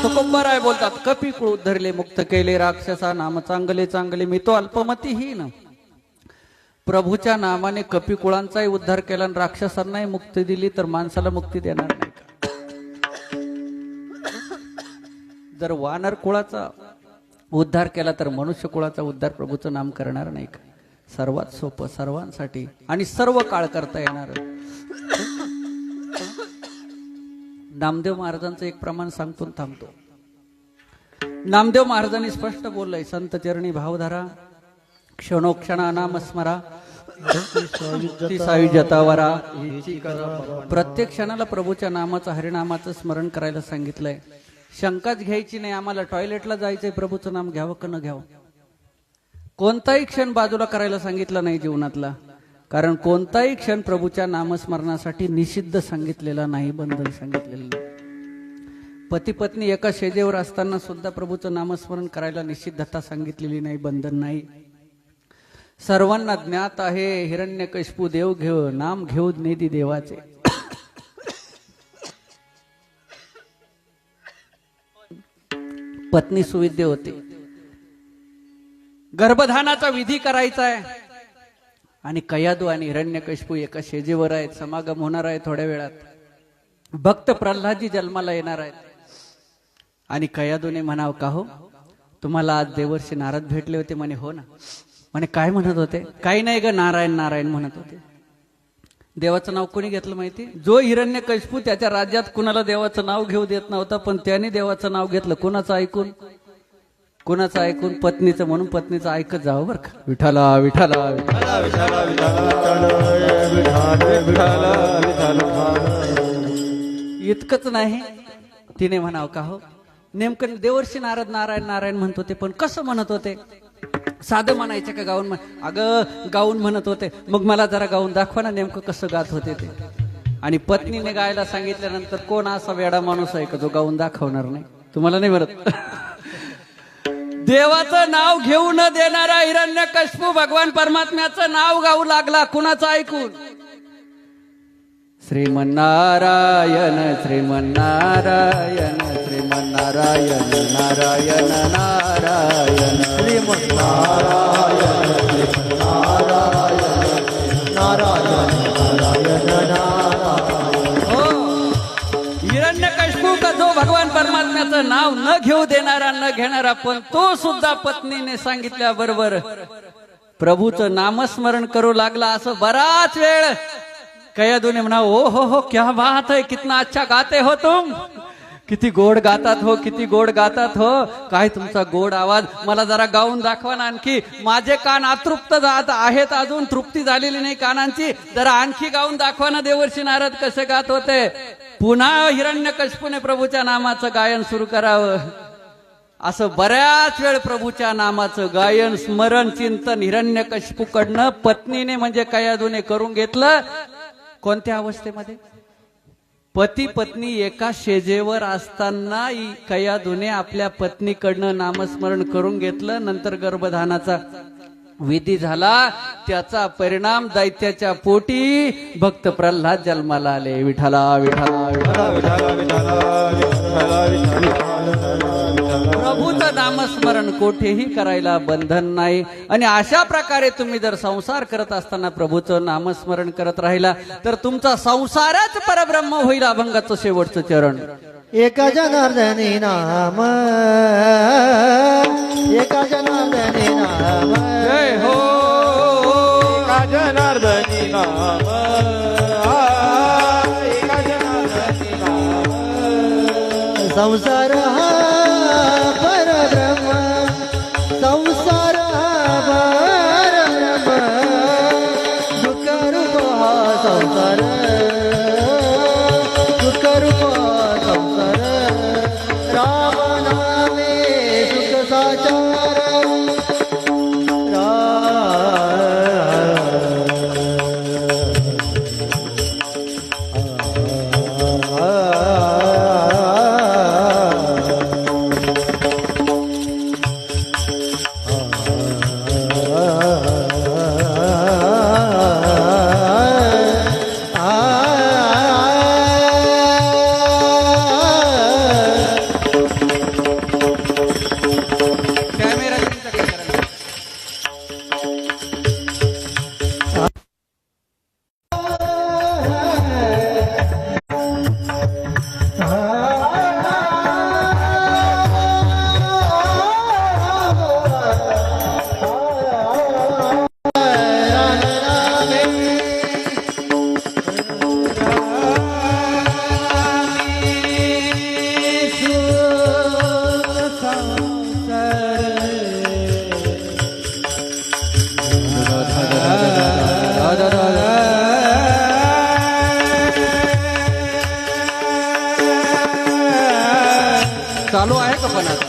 तुकोबराय बोलतात कपी कुळ उद्धरले मुक्त केले राक्षसा. नाम चांगले चांगले मी तो अल्पमतीहीन. प्रभूच्या नामाने कपी कुळांचाही उद्धार केला आणि राक्षसांनाही मुक्ती दिली तर माणसाला मुक्ती देणार नाही का? जर वानर कुळाचा उद्धार केला तर मनुष्य कुळाचा उद्धार प्रभूचं नाम करणार नाही का? सर्वात सोपं सर्वांसाठी आणि सर्व काळ करता येणार. नामदेव महाराजांचं एक प्रमाण सांगतो थांबतो. नामदेव महाराजांनी स्पष्ट बोललंय संत चरणी भावधारा क्षणोक्षणा नाम स्मरा ती सायुज्यतावरा. प्रत्येक क्षणाला प्रभूच्या नामाचं हरिनामाचं स्मरण करायला सांगितलंय. शंकाच घ्यायची नाही आम्हाला टॉयलेटला जायचंय प्रभूचं नाम घ्यावं का न घ्यावं. कोणताही क्षण बाजूला करायला सांगितला नाही जीवनातला. कारण कोणताही क्षण प्रभूच्या नामस्मरणासाठी निषिद्ध सांगितलेला नाही, बंधन सांगितलेलं नाही. पती पत्नी एका शेजेवर असताना सुद्धा प्रभूचं नामस्मरण करायला निषिद्धता सांगितलेली नाही, बंधन नाही. सर्वांना ज्ञात आहे हिरण्यकशिपू देव घेव नाम घेऊ नेदी देवाचे. पत्नी सुविद्य होती, गर्भधानाचा विधी करायचा आहे आणि कयादू आणि हिरण्यकशिपू एका शेजेवर आहेत. समागम होणार आहे थोड्या वेळात. भक्त प्रल्हादजी जन्माला येणार आहेत आणि कयादूने म्हणाव का हो तुम्हाला आज देवर्षी नारद भेटले होते म्हणे. हो ना म्हणे. काय म्हणत होते? काही नाही ग नारायण नारायण म्हणत होते. देवाचं नाव कोणी घेतलं माहिती? जो हिरण्यकशिपू त्याच्या राज्यात कुणाला देवाचं नाव घेऊ देत नव्हता पण त्याने देवाचं नाव घेतलं. कुणाचं ऐकून? कुणाचं ऐकून? पत्नीचं. म्हणून पत्नीचं ऐकत जावं बरं का. विठाला विठाला इतकंच नाही, तिने म्हणाव का हो नेमकं देवर्षी नारद नारायण नारायण म्हणत होते पण कसं म्हणत होते? साधं म्हणायचं का गाऊन? अगं गाऊन म्हणत होते. मग मला जरा गाऊन दाखवा ना नेमकं कसं गात होते ते. आणि पत्नीने गायला सांगितल्यानंतर कोण असा वेडा माणूस आहे का जो गाऊन दाखवणार नाही? तुम्हाला नाही म्हणत. देवाचं नाव घेऊ न देणारा हिरण्यकशिपू भगवान परमात्म्याचं नाव गाऊ लागला. कुणाचं ऐकून? श्रीमन्नारायण श्रीमन्नारायण श्रीमन्नारायण नारायण नारायण श्रीमन्नारायण श्रीमन्नारायण नारायण नारायण नारायण. हो, हिरण्यकशिपू का जो भगवान परमात्म्याचं नाव न घेऊ देणारा न घेणारा पण तो सुद्धा पत्नीने सांगितल्याबरोबर प्रभूचं नामस्मरण करू लागला असं बराच वेळ कयादूने म्हणा, ओ हो क्या बात है, कितना अच्छा गाते हो तुम, किती गोड गातात हो, किती गोड गातात हो, काय तुमचा गोड आवाज, मला जरा गाऊन दाखवा ना आणखी, माझे कान अतृप्त जात आहेत, अजून तृप्ती झालेली नाही कानांची, जरा आणखी गाऊन दाखवा ना देवर्षी नारद कसे गात होते. पुन्हा हिरण्यकशिपूने प्रभूच्या नामाचं गायन सुरू करावं. असं बऱ्याच वेळ प्रभूच्या नामाचं गायन, स्मरण, चिंतन हिरण्यकशिपूकडनं पत्नीने म्हणजे कयादूने करून घेतलं. कोणत्या अवस्थेमध्ये? पती पत्नी एका शेजेवर असताना कयादूने आपल्या पत्नीकडनं नामस्मरण करून घेतलं. नंतर गर्भधानाचा विधी झाला. त्याचा परिणाम दैत्याच्या पोटी भक्त प्रल्हाद जन्माला आले. विठ्ठला विठ्ठला प्रभूचं नामस्मरण कोठेही करायला बंधन नाही. आणि अशा प्रकारे तुम्ही जर संसार करत असताना प्रभूचं नामस्मरण करत राहिला तर तुमचा संसारच परब्रह्म होईल. अभंगाचं शेवटचं चरण. एका जनार्दनी नाम, एका जनार्दनी नाम, जय हो. एका जनार्दनी नाम, एका जनार्दनी नाम. संसार हा परब्रह्म, संसार हा परब्रह्म, दुःख रूप हा संसार, दुःख रूप हा संसार, राम नामे सुख साचार, चालू आहे का पण आता?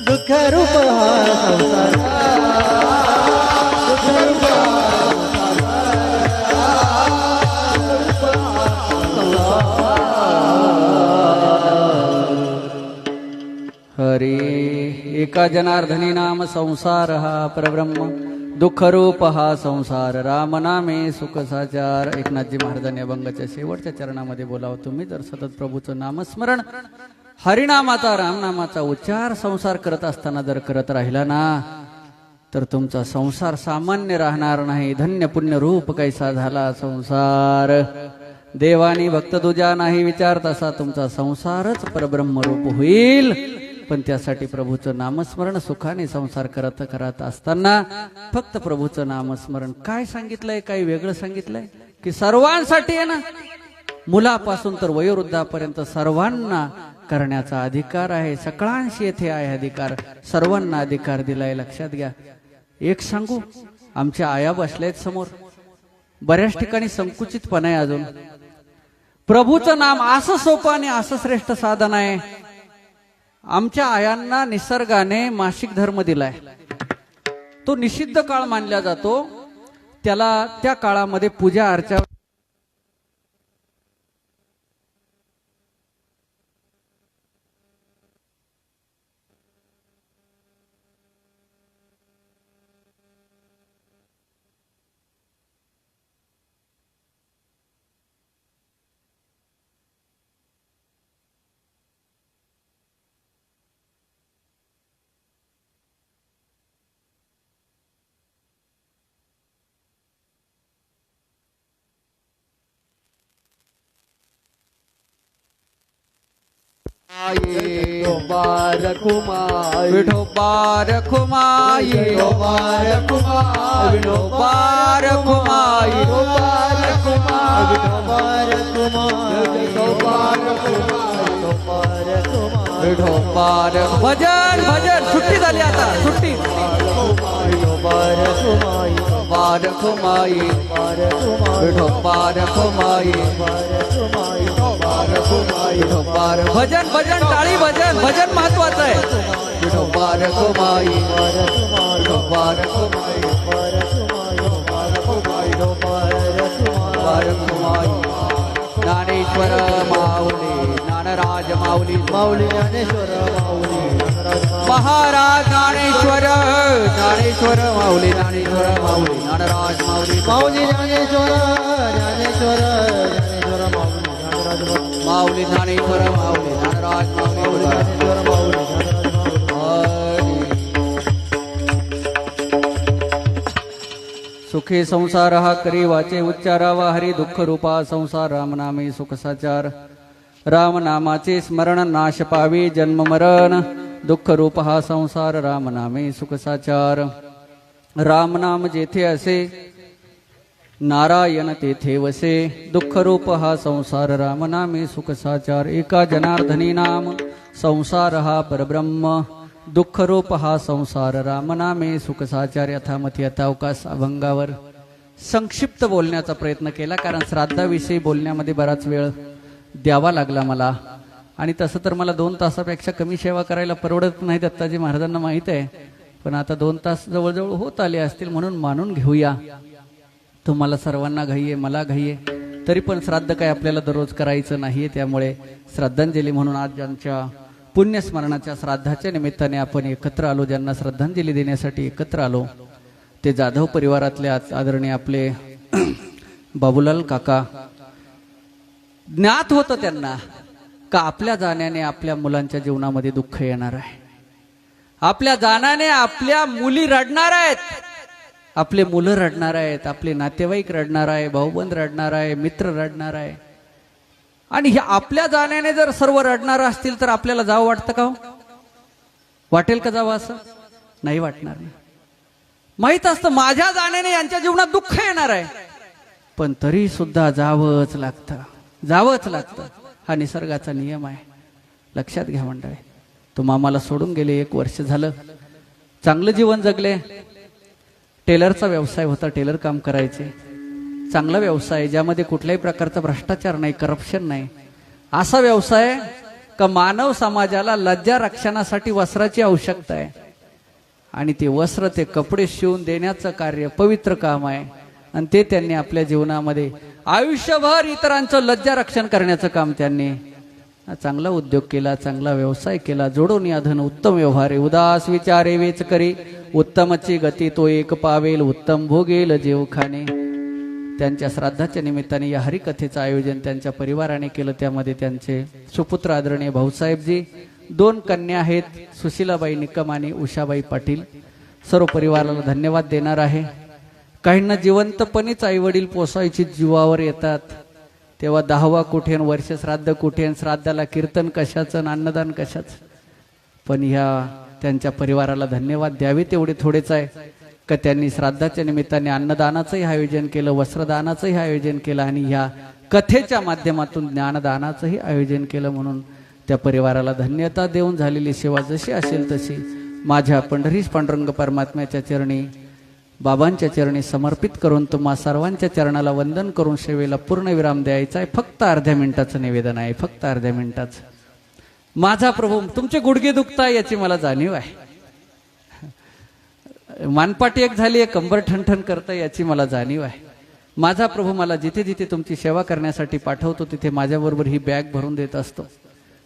दुःख रूप हा संसार, दुःख रूप हरे एका जनार्दनी नाम संसार हा परब्रह्म. दुःख रूप हा संसार राम नामे सुख साचार. एकनाथजी महाराजांनी अभंगाच्या शेवटच्या चरणामध्ये बोलावं, तुम्ही जर सतत प्रभूचं नामस्मरण हरिनामाचा रामनामाचा उच्चार संसार करत असताना जर करत राहिला ना, तर तुमचा संसार सामान्य राहणार नाही. धन्य पुण्य रूप कैसा झाला संसार. देवानी भक्त तुझ्या नाही विचार तसा तुमचा संसारच परब्रह्म रूप होईल. पण त्यासाठी प्रभूचं नामस्मरण सुखाने संसार करत करत असताना फक्त प्रभूचं नामस्मरण. काय सांगितलंय, काही वेगळं सांगितलंय की सर्वांसाठी आहे ना, मुलापासून तर वयोवृद्धापर्यंत सर्वांना करण्याचा अधिकार आहे. सकळांशी येथे आहे अधिकार, सर्वांना अधिकार दिलाय. लक्षात घ्या. एक सांगू, आमच्या आया बसल्यात समोर, बऱ्याच ठिकाणी संकुचितपणा आहे अजून. प्रभूचं नाम असं सोपं आणि असं श्रेष्ठ साधन आहे. आमच्या आयांना निसर्गाने मासिक धर्म दिलाय. तो निषिद्ध काळ मानला जातो. त्याला त्या काळामध्ये पूजा अर्चा विठोबा रखुमाई, विठोबा रखुमाई, विठोबा रखुमाई, विठोबा रखुमाई, विठोबा रखुमाई, विठोबा रखुमाई, विठोबा रखुमाई, विठोबा रखुमाई, विठोबा रख- भजन भजन सुट्टी झाली आता, सुट्टी. विठोबा रखुमाई, विठोबा रखुमाई, विठोबा रखुमाई, विठोबा रखुमाई, विठोबा रखुमाई, विठोबा रखुमाई, विठोबा रख- भजन भजन टाळी भजन भजन महत्वाचं आहे. विठोबा रखुमाई, विठोबा रखुमाई, विठोबा रखुमाई. ज्ञानेश्वर माऊली, ज्ञानराज माऊली, माऊली ज्ञानेश्वर माऊली महाराज ज्ञानेश्वर, ज्ञानेश्वर माऊली, ज्ञानेश्वर माऊली, ज्ञानराज माऊली, माऊली ज्ञानेश्वर ज्ञानेश्वर ज्ञानेश्वर माऊली ज्ञानराज माऊली, ज्ञानेश्वर माऊली, ज्ञानराज माऊली, ज्ञानेश्वर माऊली ज्ञानराज माऊली. सुखे संसार हा करी वाचे उच्चारावा हरी. दुःख रूपा संसार रामनामे सुख साचार. रामनामाचे स्मरण नाश पावे जन्म मरण. दुःख रूप हा संसार रामनामे सुख साचार. रामनाम जेथे असे नारायण तेथे वसे. दुःख रूप हा संसार रामनामे सुख साचार. एका जनार्दनी नाम संसार हा परब्रह्म. दुःख रूप हा संसार रामनामे सुख साचार. यथामती यथावकाश अभंगावर संक्षिप्त बोलण्याचा प्रयत्न केला, कारण श्राद्धाविषयी बोलण्यामध्ये बराच वेळ द्यावा लागला मला. आणि तसं तर मला 2 तासापेक्षा कमी सेवा करायला परवडत नाही, दत्ताजी महाराजांना माहीत आहे. पण आता 2 तास जवळजवळ होत आले असतील, म्हणून मानून घेऊया. तुम्हाला सर्वांना घाई आहे, मला घाई आहे, तरी पण श्राद्ध काय आपल्याला दररोज करायचं नाहीये. त्यामुळे श्रद्धांजली म्हणून आज ज्यांच्या पुण्यस्मरणाच्या श्राद्धाच्या निमित्ताने आपण एकत्र आलो, ज्यांना श्रद्धांजली देण्यासाठी एकत्र आलो, ते जाधव परिवारातले आदरणीय आपले बाबूलाल काका. ज्ञात होतं त्यांना का आपल्या जाण्याने आपल्या मुलांच्या जीवनामध्ये दुःख येणार आहे. आपल्या जाण्याने आपल्या मुली रडणार आहेत, आपले मुलं रडणार आहेत, आपले नातेवाईक रडणार आहे, भाऊबंद रडणार आहे, मित्र रडणार आहे. आणि हे आपल्या जाण्याने जर सर्व रडणार असतील तर आपल्याला जावं वाटतं का? वाटेल का जावं? असं नाही वाटणार. माहित असतं माझ्या जाण्याने यांच्या जीवनात दुःख येणार आहे, पण तरी सुद्धा जावंच लागतं, जावंच लागतं. हा निसर्गाचा नियम आहे. लक्षात घ्या मंडळी. तो मामाला सोडून गेले, 1 वर्ष झालं, चांगलं जीवन जगले. टेलरचा व्यवसाय होता, टेलर काम करायचे. चांगला व्यवसाय ज्यामध्ये कुठल्याही प्रकारचा भ्रष्टाचार नाही, करप्शन नाही. असा व्यवसाय का मानव समाजाला लज्जा रक्षणासाठी वस्त्राची आवश्यकता आहे, आणि ते वस्त्र, ते कपडे शिवून देण्याचं कार्य पवित्र काम आहे. आणि ते त्यांनी आपल्या जीवनामध्ये आयुष्यभर इतरांचं लज्जा रक्षण करण्याचं काम त्यांनी. चांगला उद्योग केला, चांगला व्यवसाय केला. जोडून या धन उत्तम व्यवहारे, उदास विचारे वेच करी, उत्तमची गती तो एक पावेल, उत्तम भोगेल जेवखाने. त्यांच्या श्राद्धाच्या निमित्ताने या हरिकथेचं आयोजन त्यांच्या परिवाराने केलं. त्यामध्ये त्यांचे सुपुत्र आदरणीय भाऊसाहेबजी, 2 कन्या आहेत, सुशीलाबाई निकम आणि उषाबाई पाटील. सर्व परिवाराला धन्यवाद देणार आहे. काहींना जिवंतपणीच आईवडील पोसायची जीवावर येतात, तेव्हा 10वा कुठे, वर्ष श्राद्ध कुठे, श्राद्धाला कीर्तन कशाचं, अन्नदान कशाचं. पण ह्या त्यांच्या परिवाराला धन्यवाद द्यावे तेवढे थोडेच आहे का त्यांनी श्राद्धाच्या निमित्ताने अन्नदानाचंही आयोजन केलं, वस्त्रदानाचंही आयोजन केलं आणि ह्या कथेच्या माध्यमातून ज्ञानदानाचंही आयोजन केलं. म्हणून त्या परिवाराला धन्यता देऊन झालेली सेवा जशी असेल तशी माझ्या पंढरीश पांडुरंग परमात्म्याच्या चरणी, बाबांच्या चरणी समर्पित करून तुम्हा सर्वांच्या चरणाला वंदन करून सेवेला पूर्ण विराम द्यायचा आहे. फक्त अर्ध्या मिनिटाचं निवेदन आहे, फक्त अर्ध्या मिनिटाचं. माझा प्रभू, तुमचे गुडघे दुखताय याची मला जाणीव आहे, मानपाटी एक झाली आहे, कंबर ठणठण करता याची मला जाणीव आहे. माझा प्रभू मला जिथे जिथे तुमची सेवा करण्यासाठी पाठवतो तिथे माझ्याबरोबर ही बॅग भरून देत असतो.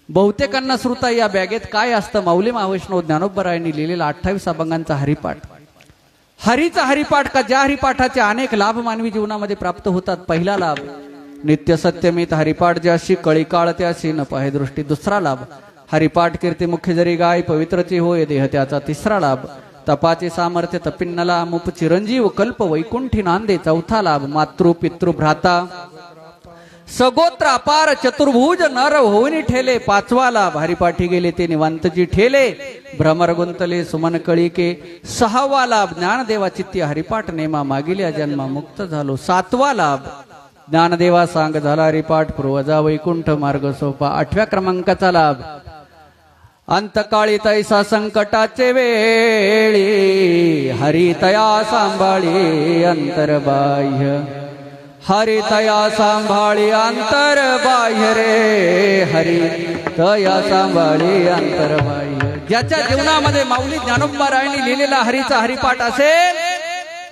बहुतेकांना श्रोता या बॅगेत काय असतं, माऊली महावैष्णव ज्ञानोबरायांनी लिहिलेला 28 अभंगांचा हरिपाठ. हरीचा हरिपाठ का ज्या हरिपाठाचे अनेक लाभ मानवी जीवनामध्ये प्राप्त होतात. पहिला लाभ नित्य सत्यमित हरिपाठ ज्याशी कळी काळ त्याशी न पाहे दृष्टी. दुसरा लाभ हरिपाठ कीर्ती मुख्य जरी गाय पवित्रची होय देह त्याचा. तिसरा लाभ तपाचे सामर्थ्य तपिन्नला मुप चिरंजीव कल्प वैकुंठी नांदे. चौथा लाभ मातृ पितृ भ्राता सगोत्र अपार चतुर्भुज नर होऊनी ठेले. पाचवा लाभ हरिपाठी गेले ते निवांतजी ठेले. भ्रमर गुंतले सुमन कळिके. सहावा लाभ ज्ञानदेवा चित्ती हरिपाठ नेमा मागिल्या जन्मा मुक्त झालो. सातवा लाभ ज्ञानदेवा सांग झाला हरिपाठ पूर्वजा वैकुंठ मार्ग सोपा. 8व्या क्रमांकाचा लाभ अंतकाळी तैसा संकटाचे वेळी हरितया सांभाळी अंतरबाह्य. हरितया सांभाळी अंतरबाह्य रे हरी तया सांभाळी अंतरबाह्य. ज्याच्या जीवनामध्ये माऊली ज्ञानोबरायांनी लिहिलेला हरीचा हरिपाठ असेल,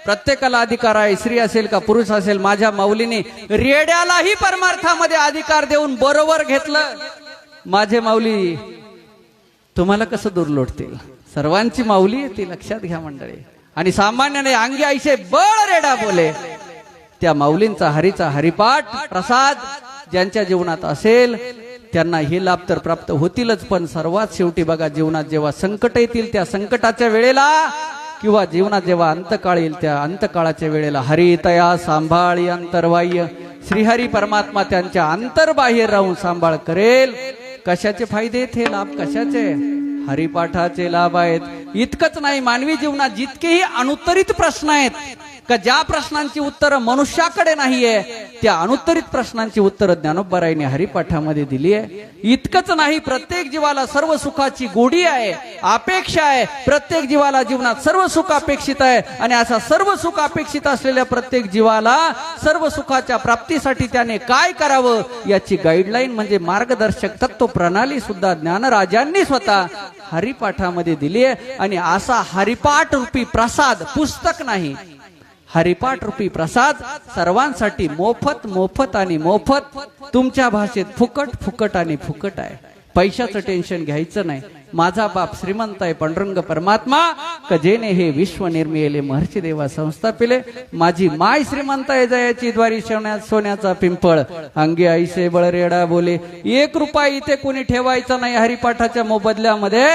प्रत्येकाला अधिकार आहे. स्त्री असेल का पुरुष असेल, माझ्या माऊलीने रेड्यालाही परमार्थामध्ये अधिकार देऊन बरोबर घेतलं. माझे माऊली तुम्हाला कसं दूर लोटतील. सर्वांची माऊली ती लक्षात घ्या मंडळी. आणि सामान्याने अंगी ऐसे बळ रेडा बोले. त्या माऊलींचा हरीचा हरिपाठ प्रसाद ज्यांच्या जीवनात असेल त्यांना हे लाभ तर प्राप्त होतीलच. पण सर्वात शेवटी बघा, जीवनात जेव्हा संकट येतील त्या संकटाच्या वेळेला किंवा जीवनात जेव्हा अंतकाळ येईल त्या अंतकाळाच्या वेळेला हरितया सांभाळी अंतर्बाह्य. श्रीहरी परमात्मा त्यांच्या अंतर्बाह्य राहून सांभाळ करेल. कशाचे फायदे आहेत हे लाभ? कशाचे? हरिपाठाचे लाभ आहेत. इतकंच नाही, मानवी जीवनात जितकेही अनुत्तरित प्रश्न आहेत का ज्या प्रश्नांची उत्तरं मनुष्याकडे नाहीये, त्या अनुत्तरित प्रश्नांची उत्तरं ज्ञानोबरायांनी हरिपाठामध्ये दिली आहे. इतकंच नाही, प्रत्येक जीवाला सर्व सुखाची गोडी आहे, अपेक्षा आहे. प्रत्येक जीवाला जीवनात सर्व सुख अपेक्षित आहे आणि असा सर्व सुख अपेक्षित असलेल्या प्रत्येक जीवाला सर्व सुखाच्या प्राप्तीसाठी त्याने काय करावं याची गाईडलाईन म्हणजे मार्गदर्शक तत्व प्रणाली सुद्धा ज्ञानराजांनी स्वतः हरिपाठामध्ये दिली आहे. आणि असा हरिपाठ रूपी प्रसाद, पुस्तक नाही, हरिपाठ रूपी प्रसाद सर्वांसाठी मोफत मोफत आणि मोफत. तुमच्या भाषेत फुकट फुकट आणि फुकट आहे. पैशाचं टेन्शन घ्यायचं नाही. माझा बाप श्रीमंत आहे पांडुरंग परमात्मा, कजेने हे विश्व निर्मिले महर्षी देवा संस्थापिले. माझी माय श्रीमंत आहे, जयाची द्वारी सोन्याचा पिंपळ. अंगे ऐसे बळरेडा बोले. 1 रुपया इथे कोणी ठेवायचा नाही हरिपाठाच्या मोबदल्यामध्ये.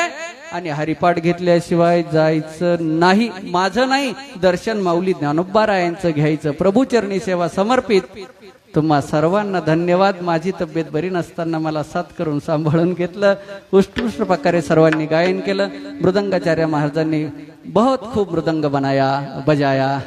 आणि हरिपाठ घेतल्याशिवाय जायचं नाही. माझं नाही, दर्शन माऊली ज्ञानोबरायांचं घ्यायचं. प्रभूचरणी सेवा समर्पित. तुम्हा सर्वांना धन्यवाद. माझी तब्येत बरी नसताना मला साथ करून सांभाळून घेतलं. उत्कृष्ट प्रकारे सर्वांनी गायन केलं. मृदंगाचार्य महाराजांनी बहुत खूप मृदंग बजाया.